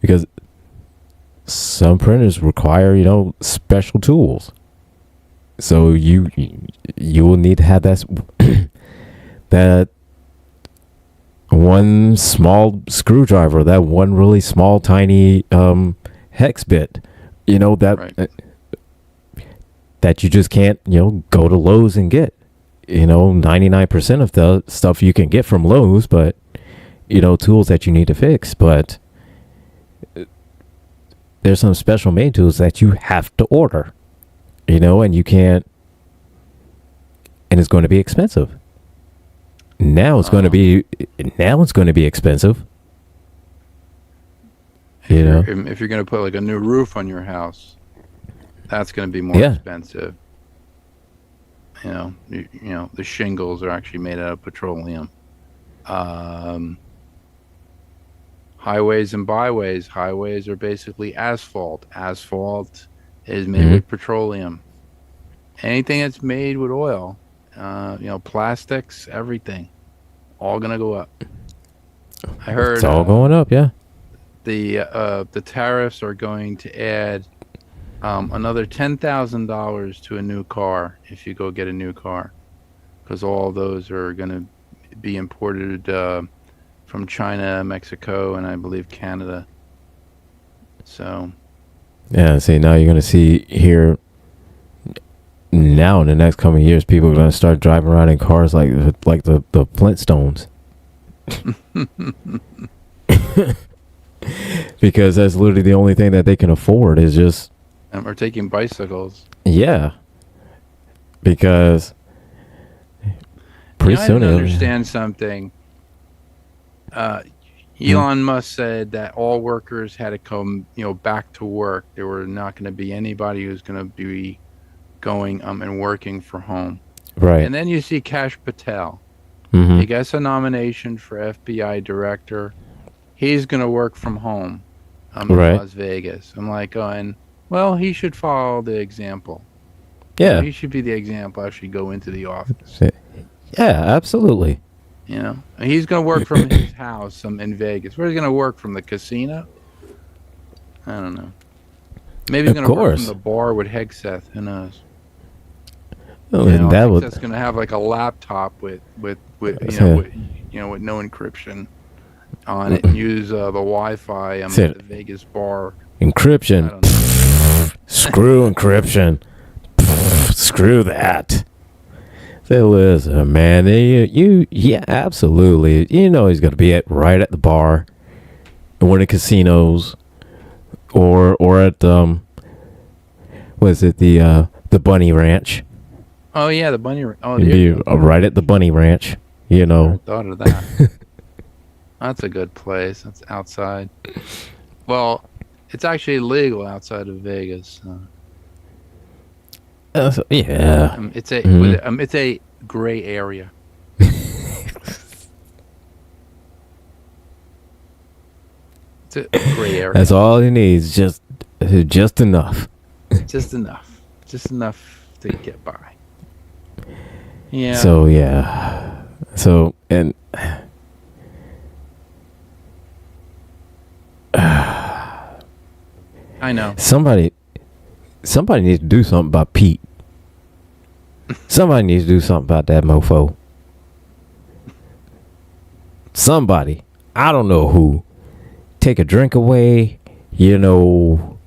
because some printers require special tools, so you will need to have that one small screwdriver, that one really small tiny hex bit, Right. that you just can't go to Lowe's and get. 99% of the stuff you can get from Lowe's, but tools that you need to fix. But there's some special made tools that you have to order, and you can't, and it's going to be expensive. Now it's going to be expensive. If you're going to put like a new roof on your house, that's going to be more expensive. The shingles are actually made out of petroleum. Highways and byways. Highways are basically asphalt. Asphalt is made with petroleum. Anything that's made with oil, plastics, everything, all gonna go up. I heard It's all going up, yeah. the tariffs are going to add another $10,000 to a new car if you go get a new car, because all those are going to be imported from China, Mexico, and I believe Canada. So Yeah, see, now you're going to see here, now in the next coming years, people are going to start driving around in cars like the Flintstones. Because that's literally the only thing that they can afford is just... or taking bicycles. Yeah. Because pretty soon... I didn't understand something. Elon Musk said that all workers had to come, back to work. There were not going to be anybody who's going to be going and working from home. Right. And then you see Kash Patel. Mm-hmm. He gets a nomination for FBI director. He's going to work from home in Las Vegas. I'm like going, well, he should follow the example. Yeah. He should be the example. Actually go into the office. Yeah, absolutely. He's going to work from his house in Vegas. Where's he going to work from? The casino? I don't know. Maybe he's going to work from the bar with Hegseth. Who knows? Oh, You and know, that I think would. that's going to have like a laptop with Yeah. with no encryption on it, and use the Wi-Fi at Said- the Vegas bar. I Encryption. don't know. Screw encryption. Screw that. Say, listen, man. Yeah, absolutely. You know he's gonna be right at the bar, or in the casinos, or at was it the Bunny Ranch? Oh yeah, the bunny. Oh, He'd be right at the Bunny Ranch. You know. Thought of that. That's a good place. That's outside. Well, it's actually legal outside of Vegas. Yeah. It's a Mhm. it's a gray area. It's a gray area. That's all he needs. Just enough. Just enough. Just enough to get by. Yeah. So yeah. So and I know. somebody needs to do something about Pete. Somebody needs to do something about that mofo. Somebody. I don't know who. Take a drink away, you know,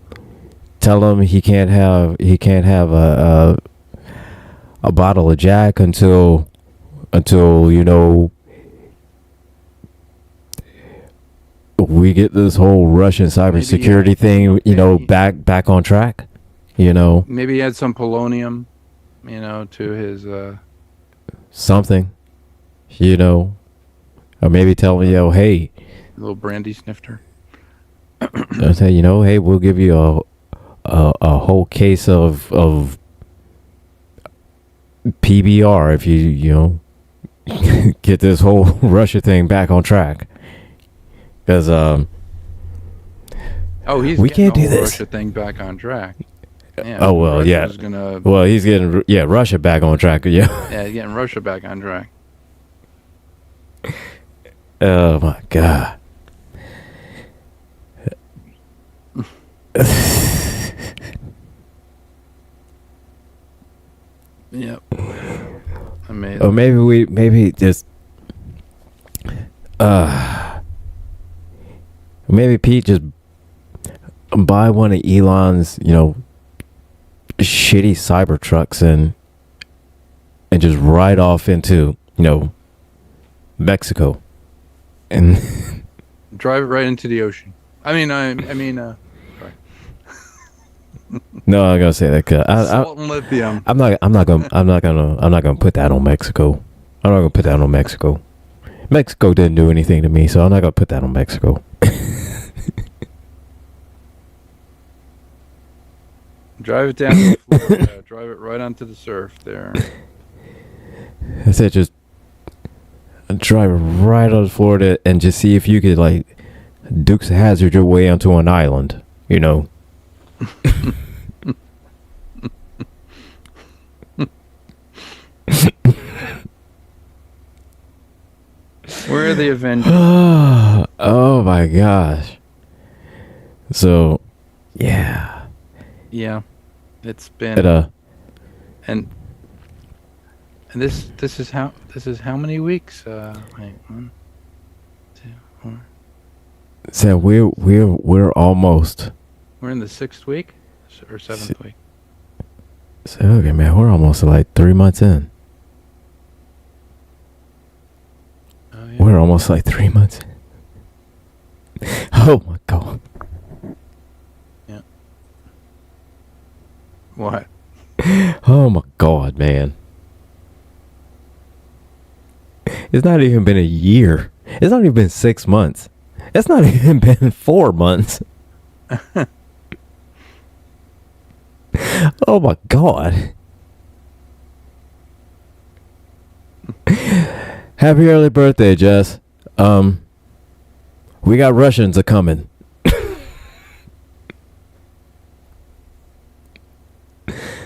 tell him he can't have a bottle of Jack until you know we get this whole Russian cybersecurity thing, you know, back on track, you know. Maybe he had some polonium, you know, to his Something, you know, or maybe tell me, yo, hey, little brandy snifter. I'll say, you know, hey, we'll give you a whole case of PBR if you know get this whole Russia thing back on track. Because Oh, he's we getting can't do the whole this. Russia thing back on track. Yeah, Oh, well, Russia's yeah. Gonna, Well, he's getting Russia back on track. Yeah. yeah, he's getting Russia back on track. Oh my God. Yep. Amazing. Or maybe just maybe Pete just buy one of Elon's, you know, shitty cyber trucks and just ride off into, you know, Mexico and Drive it right into the ocean. Sorry. no, I'm gonna say that 'cause Salt and lithium. I'm not gonna put that on Mexico. I'm not gonna put that on Mexico. Mexico didn't do anything to me, so I'm not gonna put that on Mexico. Drive it down to Florida. Drive it right onto the surf there. I said just drive right out of Florida and just see if you could like Dukes of Hazzard your way onto an island, you know. Where are the Avengers? Oh my gosh. So, yeah. Yeah, it's been It, and this is how many weeks? Wait, 1, 2, 4. so we're almost. We're in the 6th week or 7th week. So okay, man, we're almost like 3 months in. Oh, yeah. We're almost like 3 months in. Oh my God. Yeah. What? Oh my God, man. It's not even been a year. It's not even been 6 months. It's not even been 4 months. Oh my God. Happy early birthday, Jess. We got Russians a coming.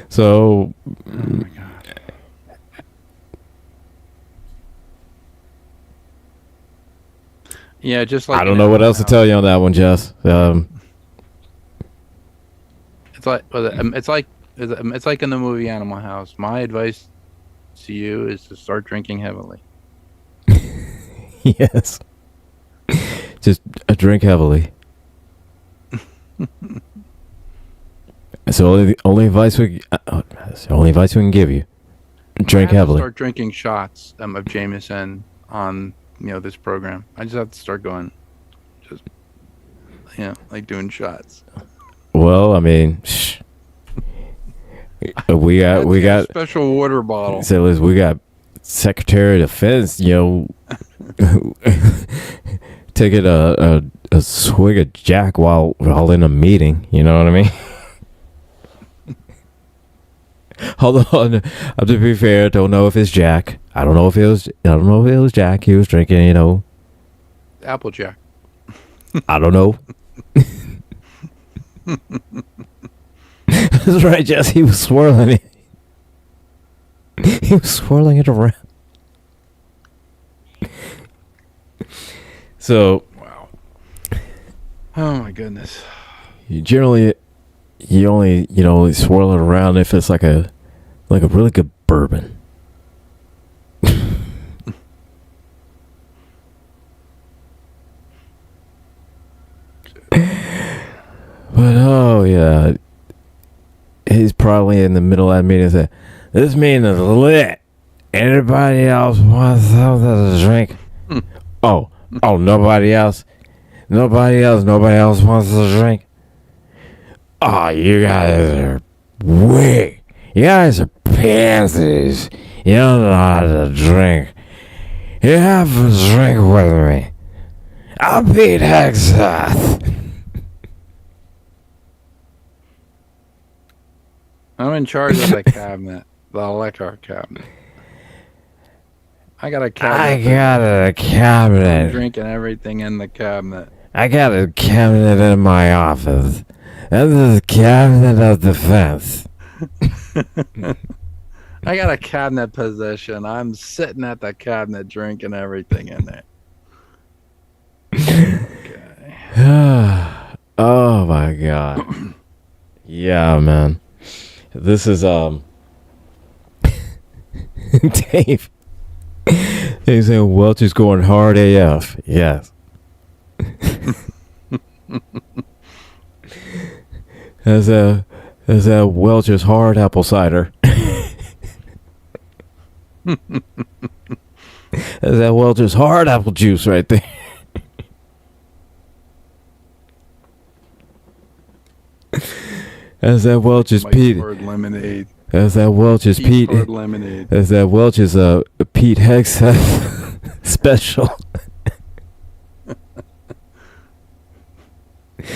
So, Oh my God. Yeah, just like I don't know what else to tell you on that one, Jess. It's like It's like in the movie Animal House. My advice to you is to start drinking heavily. Yes. Just drink heavily. So only advice we can give you. Drink heavily. Start drinking shots of Jameson on this program. I just have to start going, just like doing shots. Well, I mean, we got a special water bottle. So we got Secretary of Defense, taking a swig of Jack while in a meeting. You know what I mean? Hold on. To be fair, don't know if it's Jack. I don't know if it was Jack. He was drinking, Applejack. I don't know. That's right, Jess. He was swirling it. He was swirling it around. So, wow. Oh my goodness. You only swirl it around if it's like a really good bourbon. But oh yeah, he's probably in the middle of that meeting and said, "This meeting is lit. Anybody else wants something to drink?" Oh, nobody else wants to drink. Oh, you guys are weak. You guys are pansies. You don't know how to drink. You have a drink with me. I'll beat Hexath. I'm in charge of the cabinet, the liquor cabinet. I got a cabinet. I'm drinking everything in the cabinet. I got a cabinet in my office. This is the cabinet of defense. I got a cabinet position. I'm sitting at the cabinet drinking everything in there. Okay. Oh my god. Yeah, man. This is Dave. He's saying Welch is going hard AF. Yes. As a Welch's hard apple cider. That's that Welch's hard apple juice right there. That's that Welch's Pete. Lemonade. That's that Welch's Pete. Lemonade. That's that Welch's Pete Hexath special.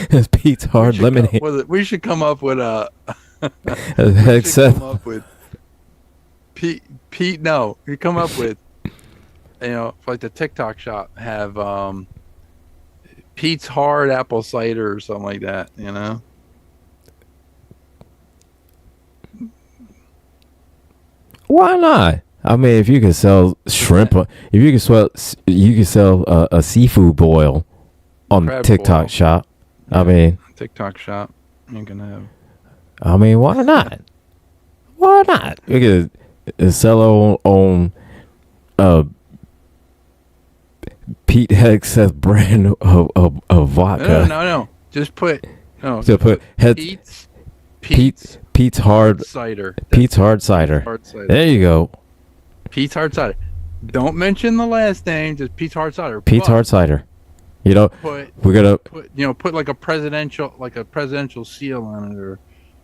That's Pete's hard lemonade. We should come up with a. Pete. No, we come up with. Like the TikTok shop have Pete's hard apple cider or something like that. Why not? I mean, if you could sell shrimp, if you could sell a seafood boil on the TikTok shop. Yeah, I mean, TikTok shop. You can have. I mean, why not? Why not? You could sell on Pete Hexath brand of vodka. No. Just put Pete's hard cider. Pete's hard cider. There you go. Pete's hard cider. Don't mention the last name. Just Pete's hard cider. Pete's hard cider. We're gonna put like a presidential seal on it,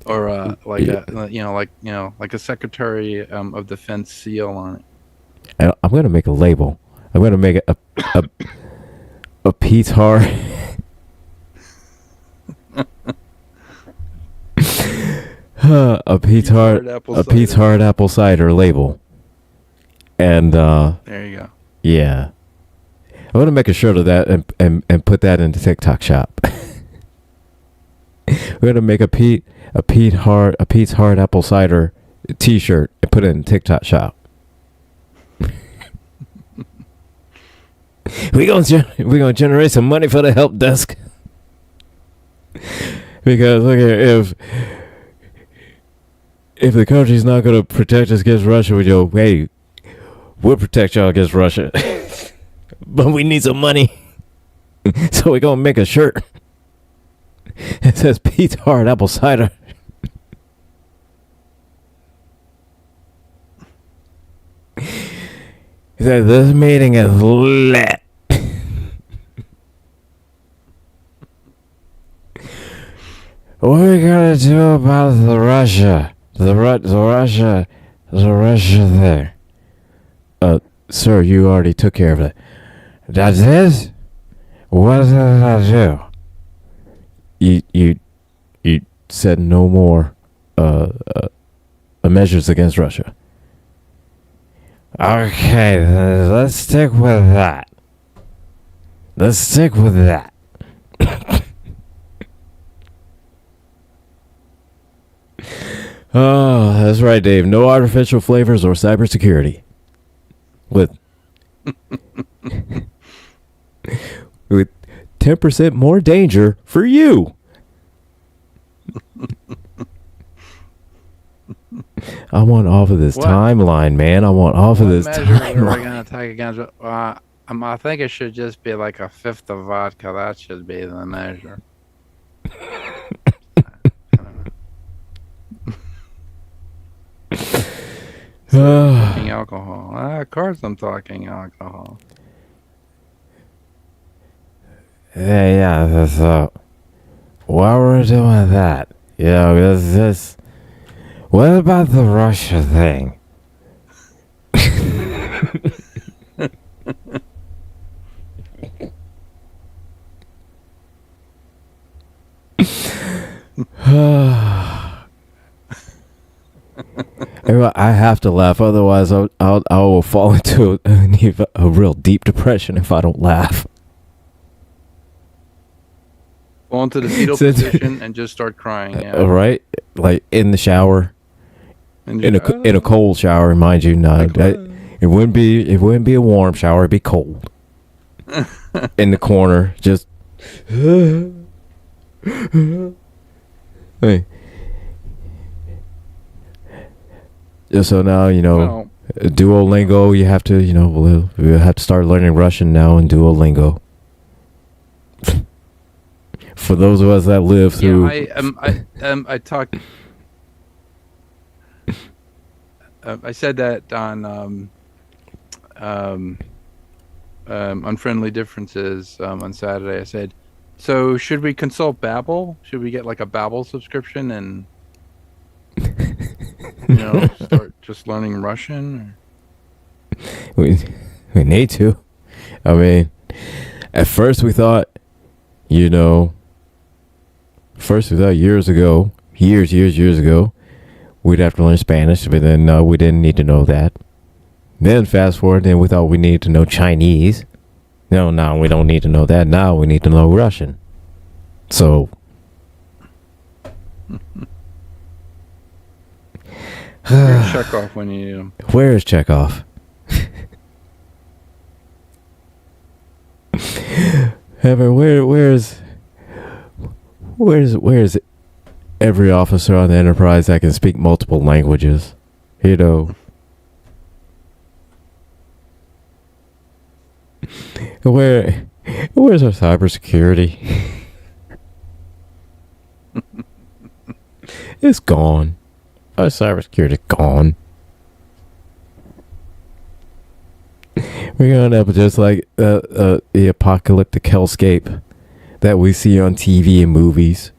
or like a Secretary of Defense seal on it. I'm gonna make a label. I'm gonna make it a Pete's hard. a Pete's hard apple cider label, and there you go. Yeah, I'm gonna make a shirt of that and put that in the TikTok shop. We're gonna make a Pete's hard apple cider T-shirt and put it in the TikTok shop. We're gonna generate some money for the help desk. Because look here, if the country's not going to protect us against Russia, we go, hey, we'll protect y'all against Russia. But we need some money. So we're going to make a shirt. It says Pete's Hard Apple Cider. He said, this meeting is lit. What are we gonna do about the Russia thing? Sir, you already took care of it. That's it? What did I do? You said no more measures against Russia. Okay, let's stick with that. Oh, that's right, Dave. No artificial flavors or cybersecurity. With 10% more danger for you. I want off of this timeline, man. I want off of this timeline. We're gonna take against. I think it should just be like a fifth of vodka. That should be the measure. Talking alcohol. Of course, I'm talking alcohol. Yeah. So, while we're doing that, this. What about the Russia thing? I have to laugh, otherwise I will fall into a real deep depression if I don't laugh. Fall into the fetal position and just start crying. Yeah. Right, like in the shower, in a cold shower, mind you. Not it wouldn't be a warm shower. It'd be cold. In the corner, just. Hey. So now Duolingo. You have to we have to start learning Russian now in Duolingo. For those of us that live through, I talked. I said that on Unfriendly Differences on Saturday. I said, so should we consult Babbel? Should we get like a Babbel subscription and start just learning Russian? We need to. I mean, at first we thought, years ago, we'd have to learn Spanish, but then no, we didn't need to know that. Then fast forward, then we thought we needed to know Chinese. No, we don't need to know that. Now we need to know Russian. So. Where's Chekhov when you need him? Where is Chekhov? Where's every officer on the Enterprise that can speak multiple languages? Where's our cybersecurity? It's gone. Our cybersecurity's gone. We're gonna end up just like the apocalyptic hellscape that we see on TV and movies.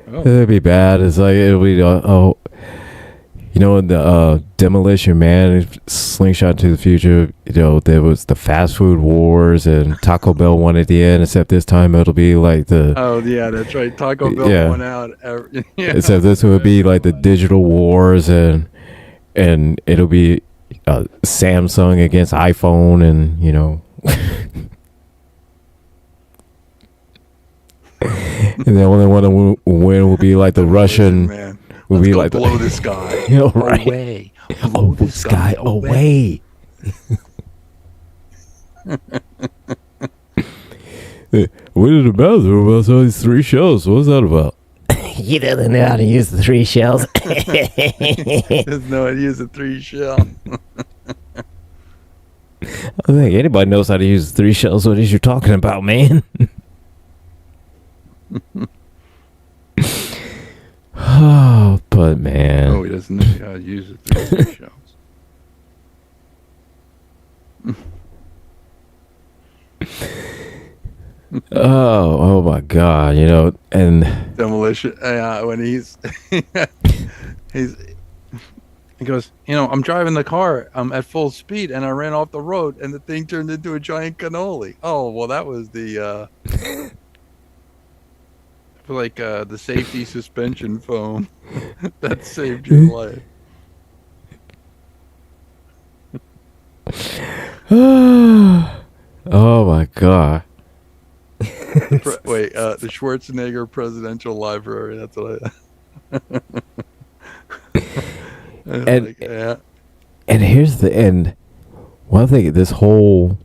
It'd be bad. It's like it'll be in the Demolition Man, Slingshot to the Future. There was the fast food wars and Taco Bell won at the end. Except this time it'll be like the. Oh yeah, that's right. Taco Bell won out. Except this would be like the digital wars and it'll be Samsung against iPhone and And the only one that will win will be like the Russian. Man. Will Let's be go like blow this guy right. away. Blow this guy away. What is the bathroom about all these 3 shells? What's that about? He doesn't know how to use the 3 shells. There's no idea use a 3 shell. I don't think anybody knows how to use 3 shells. What is you talking about, man? Oh, but man. Oh, he doesn't know how to use it. 3 shells. Oh my God! And Demolition. When he goes, I'm driving the car. I'm at full speed, and I ran off the road, and the thing turned into a giant cannoli. Oh, well, that was the the safety suspension foam that saved your life. Oh my God! Wait, the Schwarzenegger Presidential Library. That's what And yeah. And here's the end. One thing, this whole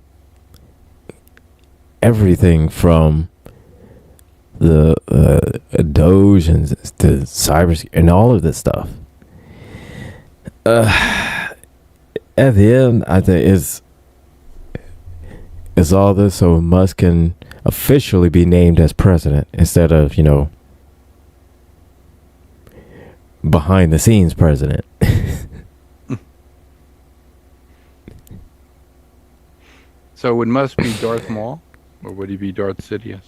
everything from the Doge and to cyber and all of this stuff. At the end, I think is all this so Musk can officially be named as president instead of behind the scenes president. So would Musk be Darth Maul, or would he be Darth Sidious?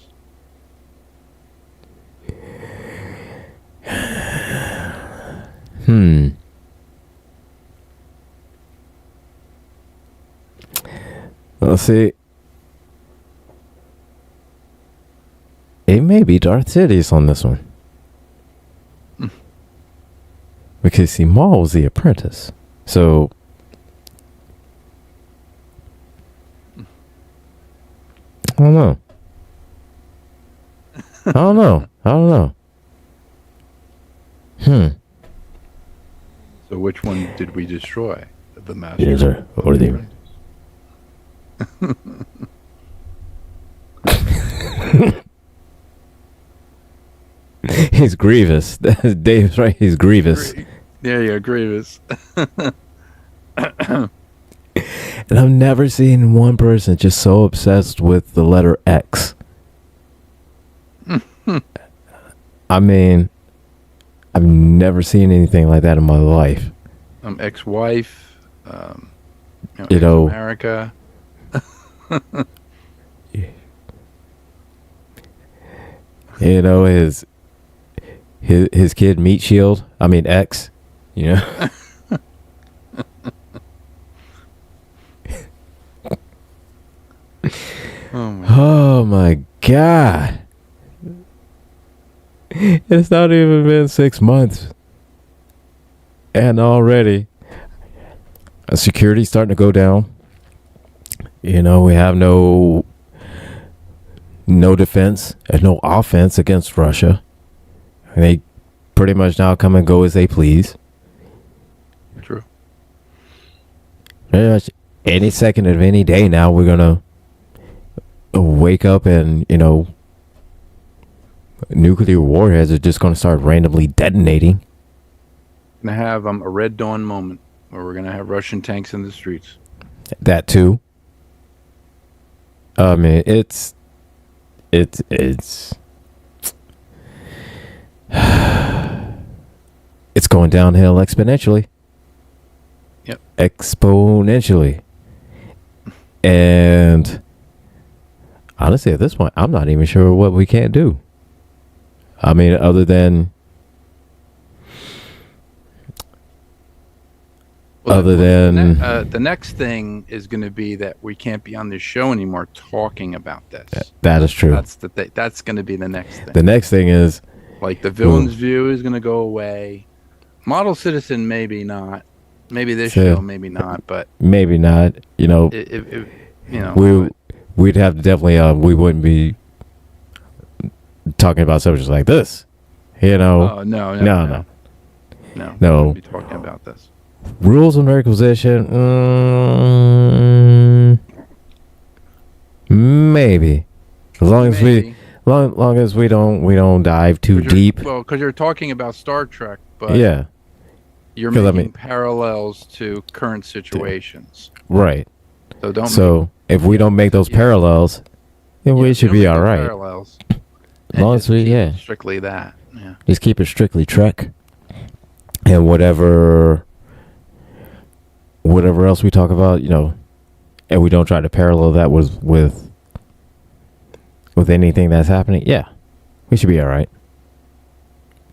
Let's see. It may be Darth Sidious on this one. Because see, Maul was the apprentice. So I don't know. I don't know. So which one did we destroy? The master. Yes, sir. Or the He's Grievous. Dave's right. He's Grievous. Yeah, Grievous. And I've never seen one person just so obsessed with the letter X. I mean, I've never seen anything like that in my life. Ex-wife. America. His kid Meat Shield. I mean X. Oh my God. It's not even been 6 months. And already security's starting to go down. We have no defense and no offense against Russia. And they pretty much now come and go as they please. True. Pretty much any second of any day now we're gonna wake up and nuclear warheads are just gonna start randomly detonating. Gonna have a Red Dawn moment where we're gonna have Russian tanks in the streets. That too. I mean, it's it's going downhill exponentially. Yep. Exponentially. And honestly, at this point, I'm not even sure what we can't do. I mean, other than the next thing is going to be that we can't be on this show anymore talking about this. That is true. That's going to be the next thing. The next thing is like the villain's view is going to go away. Model Citizen, maybe not. Maybe this show, maybe not. But maybe not. We'd have to definitely. We wouldn't be talking about subjects like this. No. No. We wouldn't be talking about this. Rules of Nerdquisition. Maybe. As long as Maybe. long as we don't dive too deep. Well, because you're talking about Star Trek, but Yeah. you're 'Cause, I making mean- parallels to current situations. Right. So don't. So if we don't make those parallels, then we should be all right. Parallels. As long as we, yeah, Strictly that. Yeah. just keep it strictly Trek, and whatever else we talk about, and we don't try to parallel that with anything that's happening. Yeah, we should be all right.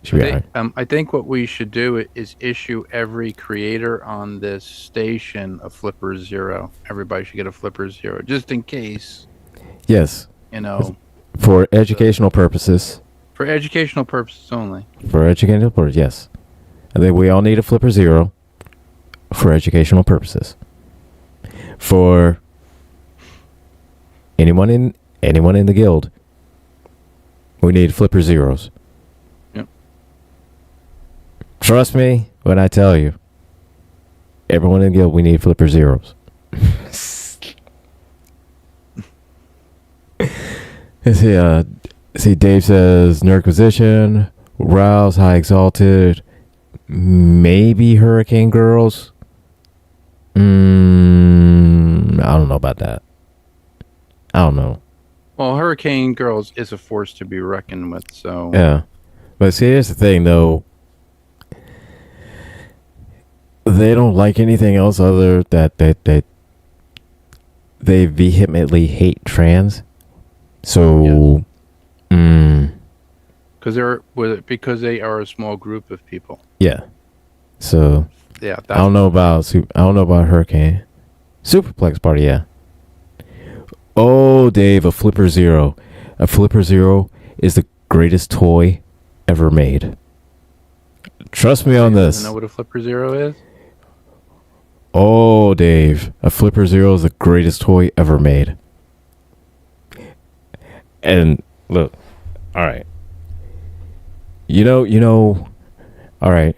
Should be all right. I think what we should do is issue every creator on this station a Flipper Zero. Everybody should get a Flipper Zero, just in case. Yes, for educational purposes. For educational purposes only. For educational purposes, yes. I think we all need a Flipper Zero for educational purposes. For anyone in the guild, we need Flipper Zeros. Yep. Trust me when I tell you, everyone in the guild, we need Flipper Zeros. See, Dave says Nerdquisition, Rouse, High Exalted, maybe Hurricane Girls. I don't know about that. I don't know. Well, Hurricane Girls is a force to be reckoned with, so... Yeah. But see, here's the thing, though. They don't like anything else other that they vehemently hate trans. So... Because they are a small group of people. Yeah. So... Yeah, I don't know about Hurricane. Superplex Party, yeah. Oh, Dave, a Flipper Zero. A Flipper Zero is the greatest toy ever made. Trust me on this. You know what a Flipper Zero is? Oh, Dave, a Flipper Zero is the greatest toy ever made. And look, all right. All right.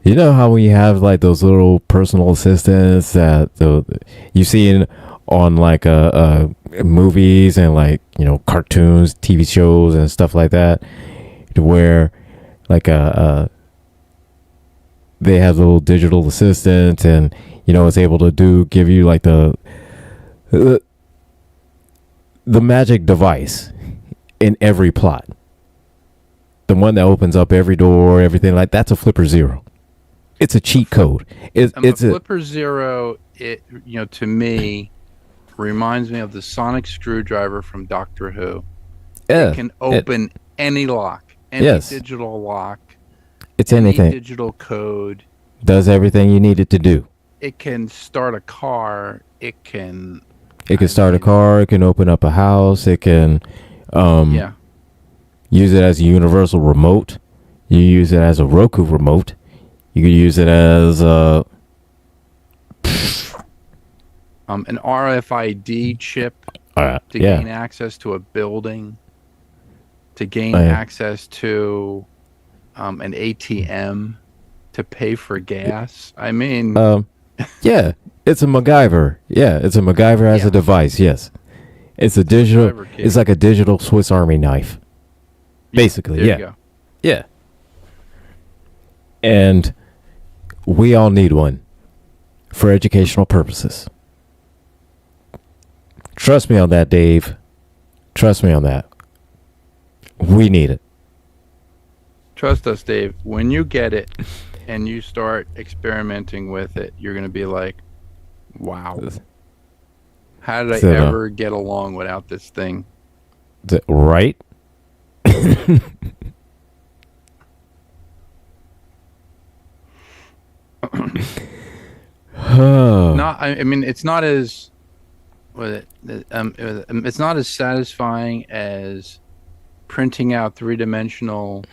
You know how when you have like those little personal assistants that you see on like movies and like cartoons, TV shows and stuff like that, where like they have little digital assistants and it's able to give you like the magic device in every plot. The one that opens up every door, everything like that's a Flipper Zero. It's a cheat code. It's a Flipper Zero. To me, reminds me of the sonic screwdriver from Doctor Who. Yeah, it can open any lock, any digital lock. It's anything. Any digital code. Does everything you need it to do. It can start a car. It can start a car. It can open up a house. It can use it as a universal remote. You use it as a Roku remote. You could use it as an RFID chip to gain access to a building, to gain access to an ATM, to pay for gas. I mean, yeah, it's a MacGyver. Yeah, it's a MacGyver as a device. Yes, it's a digital. It's like a digital Swiss Army knife. Basically, there you go. Yeah. And we all need one for educational purposes. Trust me on that, Dave. Trust me on that. We need it. Trust us, Dave. When you get it and you start experimenting with it, you're going to be like, wow. How did I ever get along without this thing? Right? No, I mean it's not as it's not as satisfying as printing out three-dimensional,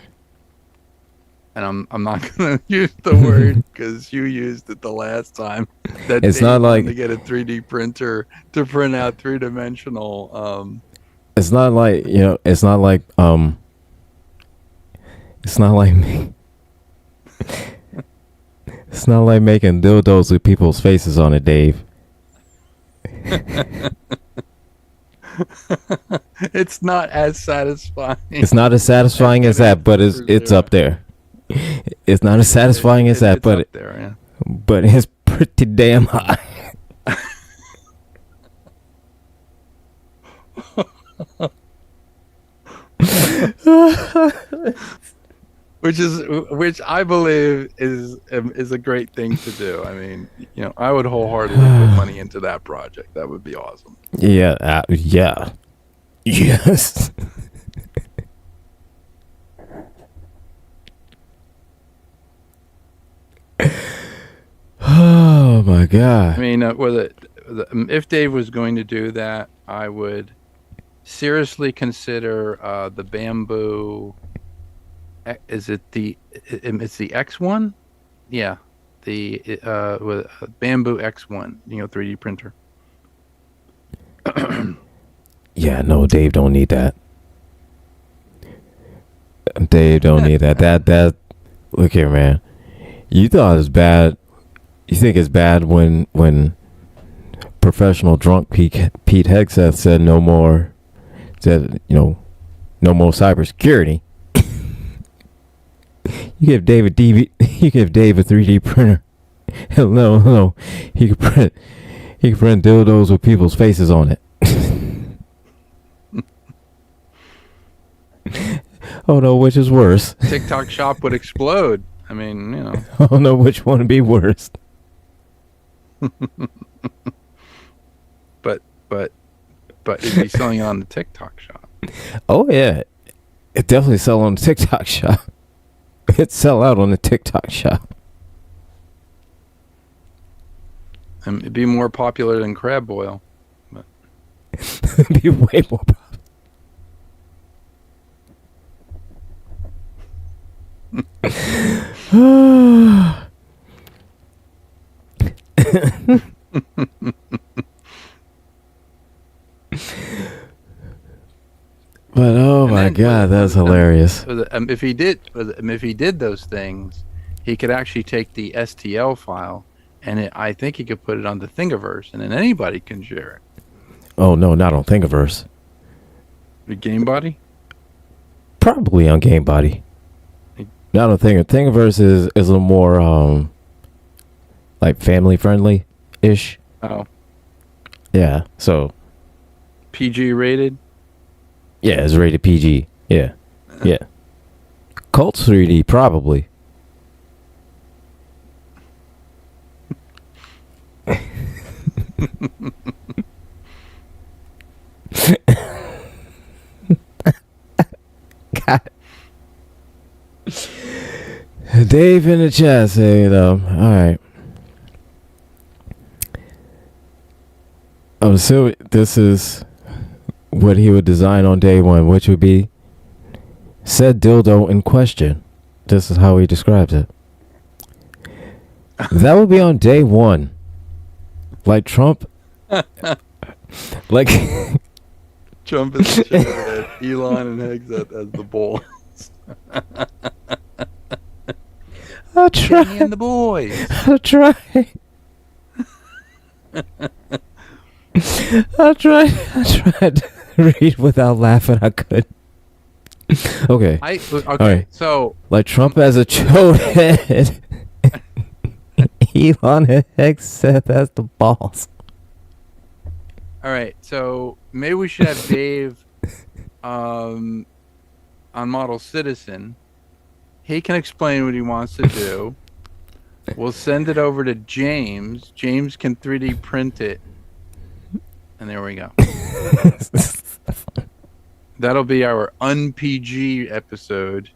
and I'm not gonna use the word because you used it the last time. That it's not like to get a 3D printer to print out three-dimensional. It's not like it's not like it's not like it's not like making dildos with people's faces on it, Dave. It's not as satisfying. It's not as satisfying as that, but it's up there. It's not as satisfying as that, It's but up there, yeah. but it's pretty damn high. Which I believe is a great thing to do. I mean, I would wholeheartedly put money into that project. That would be awesome. Yeah, yeah, yes. Oh my god. I mean, if Dave was going to do that, I would seriously consider the bamboo. Is it it's the X1? Yeah, the with bamboo X1. 3D printer. Yeah, no, Dave don't need that. Dave don't need that. That look here, man. You thought it's bad. You think it's bad when professional drunk Pete Hegseth said no more no more cybersecurity. You give Dave a 3D printer. No. He could print dildos with people's faces on it. Oh no, which is worse? TikTok shop would explode. I mean, Oh no, which one would be worse? but it'd be selling it on the TikTok shop. Oh yeah, it definitely sell on the TikTok shop. It sell out on the TikTok shop. And it'd be more popular than crab boil. But. It'd be way more popular. But oh my god, that's hilarious. If he did those things, he could actually take the STL file, and I think he could put it on the Thingiverse, and then anybody can share it. Oh no, not on Thingiverse. The GameBody? Probably on GameBody. Not on Thingiverse is a little more like family friendly ish. Oh. Yeah. So. PG rated. Yeah, it's rated PG. Yeah. Yeah. Cult 3D probably. God. Dave in the chat saying, all right. I'm assuming this is what he would design on day one, which would be said dildo in question. This is how he describes it. That would be on day one. Like Trump. Like Trump is the chair, Elon and Hegseth as the balls. I'll try. Kenny and the boys. I'll try. I tried to read without laughing. I couldn't. Okay. Okay. All right. So like Trump as a chode head. Elon and Hegseth as the balls. all right. So maybe we should have Dave on Model Citizen. He can explain what he wants to do. We'll send it over to James. James can 3D print it. And there we go. That'll be our un-PG episode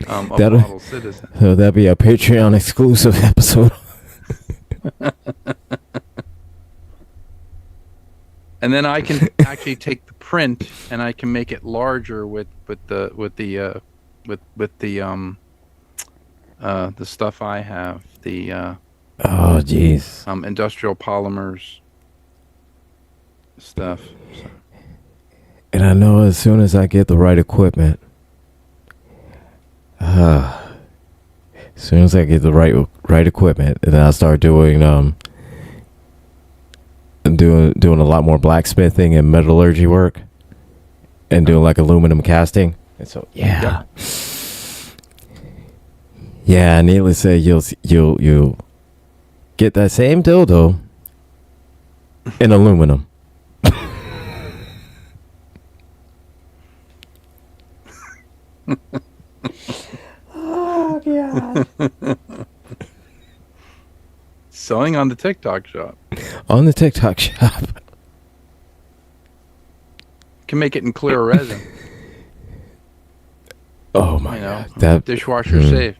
of Model Citizen. So that'll be a Patreon exclusive episode. And then I can actually take the print and I can make it larger with the stuff I have, the oh jeez. Industrial polymers stuff. So. And I know as soon as I get the right equipment, as soon as I get the right equipment, and then I'll start doing doing a lot more blacksmithing and metallurgy work, and doing like aluminum casting. And so yeah. Needless to say, you'll get that same dildo in aluminum. Oh, God. Selling on the TikTok shop. On the TikTok shop. Can make it in clear resin. Oh my God. That dishwasher safe.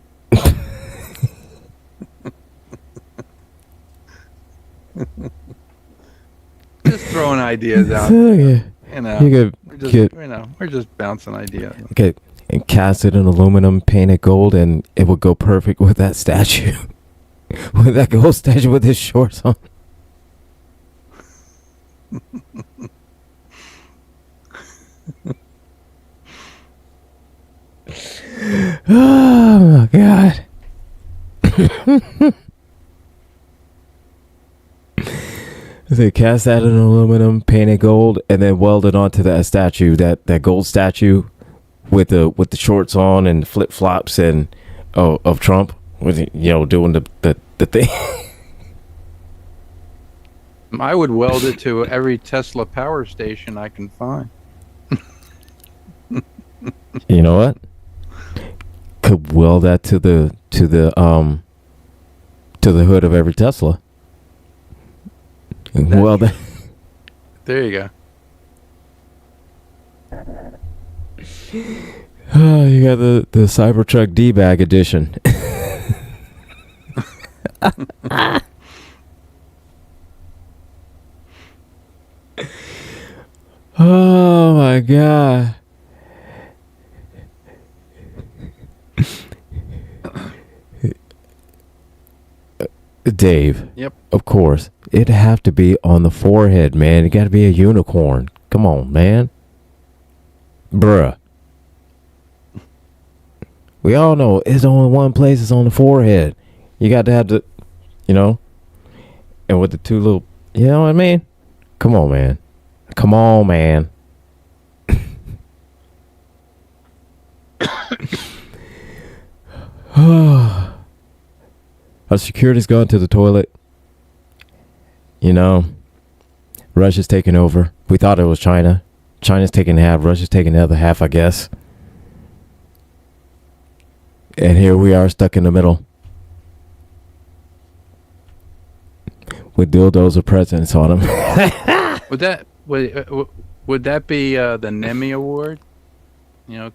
Just throwing ideas out there. You know, You could we're just bouncing ideas. get and cast it in aluminum, paint it gold, and it would go perfect with that statue. With that gold statue with his shorts on. Oh my God. They cast that in aluminum, paint it gold, and then weld it onto that statue, that gold statue with the shorts on and flip flops and of Trump with doing the thing. I would weld it to every Tesla power station I can find. You know what? Could weld that to the hood of every Tesla. Well, there you go. Oh, you got the Cybertruck D-bag edition. Oh my God. Dave. Yep. Of course. It'd have to be on the forehead, man. It got to be a unicorn. Come on, man. Bruh. We all know it's only one place. It's on the forehead. You got to have the, and with the two little, you know what I mean? Come on, man. Come on, man. Our security's gone to the toilet. Russia's taking over. We thought it was China. China's taking half. Russia's taking the other half, I guess. And here we are stuck in the middle. With dildos of presidents on them. Would that be the NEMI Award?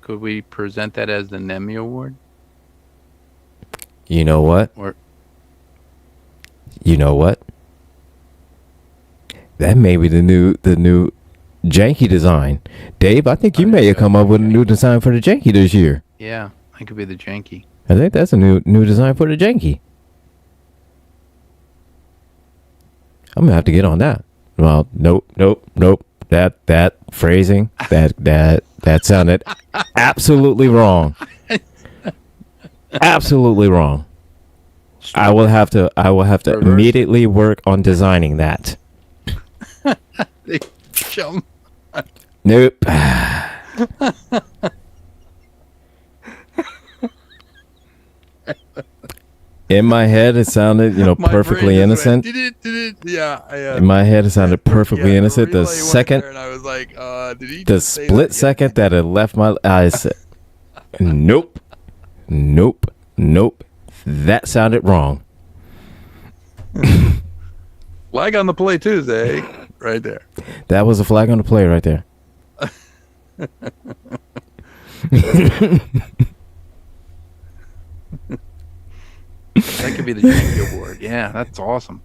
Could we present that as the NEMI Award? You know what? You know what? That may be the new janky design. Dave, I think you may have come up with a new design for the janky this year. Yeah, I could be the janky. I think that's a new design for the janky. I'm gonna have to get on that. Well, nope. That phrasing, that sounded absolutely wrong. Absolutely wrong. I will have to immediately work on designing that. Nope. In my head, it sounded, perfectly innocent. Yeah. In my head, it sounded perfectly innocent. The second, and I was like, did he the just say split that? second that it left my eyes, nope. That sounded wrong. Flag on the play Tuesday, right there. That was a flag on the play right there. That could be the Janky Award. Yeah, that's awesome.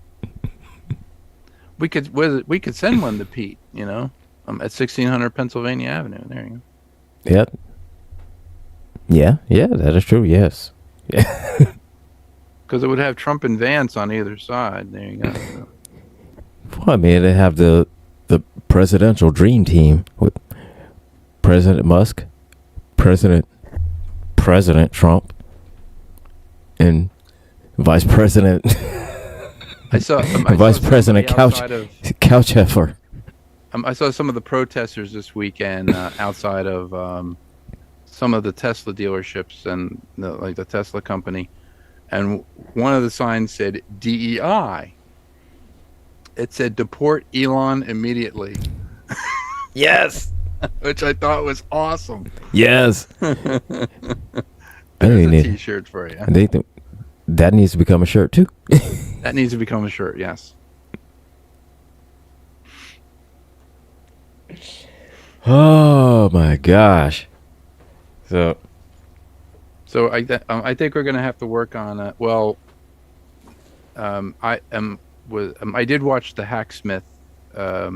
We could send one to Pete. At 1600 Pennsylvania Avenue. There you go. Yep. Yeah, that is true. Yes. Yeah. Because it would have Trump and Vance on either side. There you go. Well, I mean, they have the presidential dream team with President Musk, President Trump, and Vice President I saw Vice President Couch Heifer. I saw some of the protesters this weekend outside of some of the Tesla dealerships and the Tesla company, and one of the signs said DEI. It said deport Elon immediately. Yes. Which I thought was awesome. Yes. There's a T-shirt for you. That needs to become a shirt too. That needs to become a shirt. Yes. Oh my gosh. So I think we're gonna have to work on it. Well, I did watch the Hacksmith a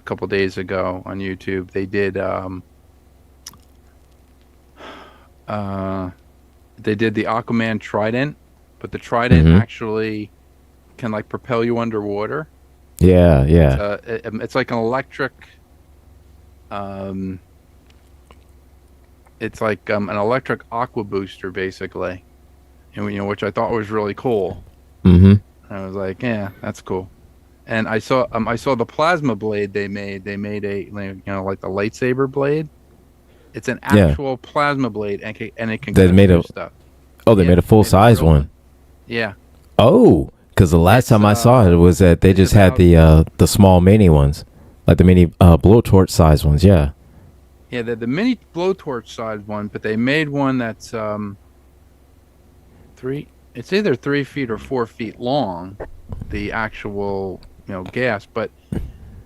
couple days ago on YouTube. They did the Aquaman trident, but the trident actually can like propel you underwater. Yeah. It's like an electric. It's like an electric aqua booster, basically, and which I thought was really cool. Mm-hmm. I was like, yeah, that's cool. And I saw the plasma blade they made. They made like the lightsaber blade. It's an actual plasma blade, and it can. They made stuff. Oh, they made a full size one. Yeah. Oh, because the last time I saw it was that they just had the small mini ones, like the mini blowtorch size ones. Yeah. Yeah, the mini blowtorch size one, but they made one that's it's either 3 feet or 4 feet long, the actual gas, but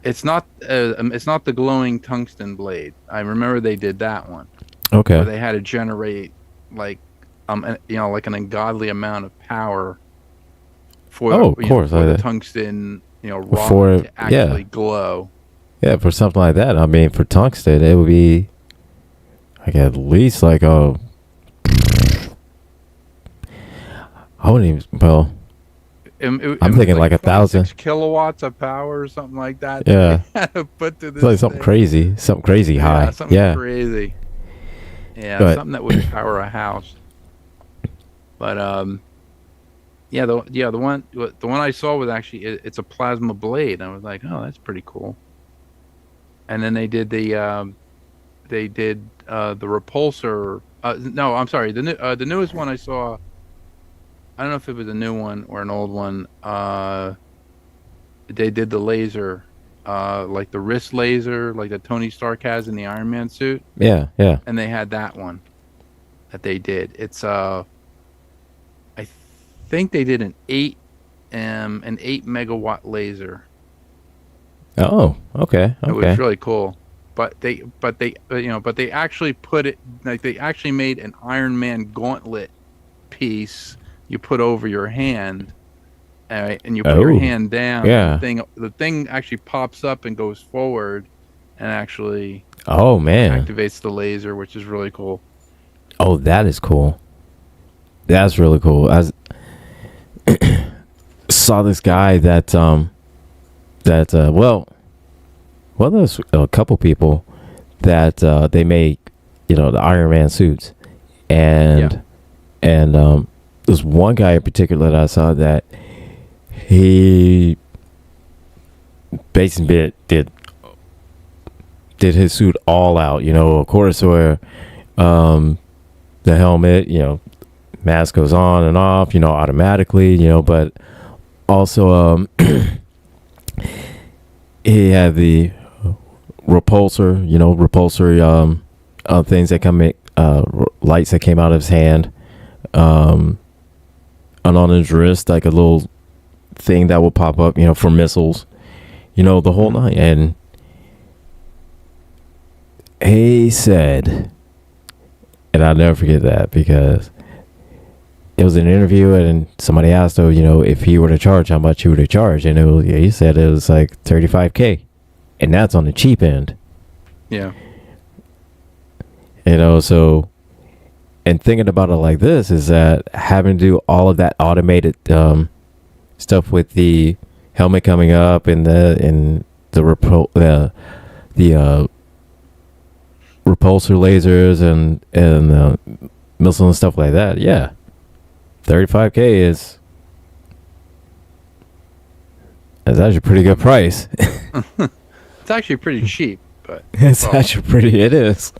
it's not the glowing tungsten blade. I remember they did that one. Okay. Where they had to generate like like an ungodly amount of power for the tungsten rod to actually glow. Yeah, for something like that. I mean, for tungsten, it would be like at least like I wouldn't even. Well, I'm thinking like 1,000 kilowatts of power or something like that. Yeah, put to this it's like something crazy high. Something crazy. Yeah, something that would power a house. But the one I saw was actually it's a plasma blade. I was like, oh, that's pretty cool. And then they did the repulsor. No, I'm sorry. The newest one I saw. I don't know if it was a new one or an old one. They did the laser, like the wrist laser, like that Tony Stark has in the Iron Man suit. Yeah. And they had that one that they did. It's I think they did an 8 megawatt laser. Oh, okay. It was really cool. But they actually put it like they actually made an Iron Man gauntlet piece you put over your hand, and you put your hand down. Yeah. The thing actually pops up and goes forward, and actually activates the laser, which is really cool. Oh, that is cool. That's really cool. I saw this guy that there's a couple people that they make the Iron Man suits, and there's one guy in particular that I saw that he basically did his suit all out, of course, where the helmet, mask goes on and off, automatically, but also he had the repulsor things that come lights that came out of his hand, and on his wrist, like a little thing that will pop up, for missiles, the whole night. And he said, and I'll never forget that, because it was an interview and somebody asked him, if he were to charge, how much he would charge. And he said it was like $35,000. And that's on the cheap end. Yeah. So, and thinking about it like this is that having to do all of that automated stuff with the helmet coming up and the repulsor lasers and missiles and stuff like that. Yeah. $35,000 is That's actually a pretty good price. It's actually pretty cheap, but It's actually pretty. It is.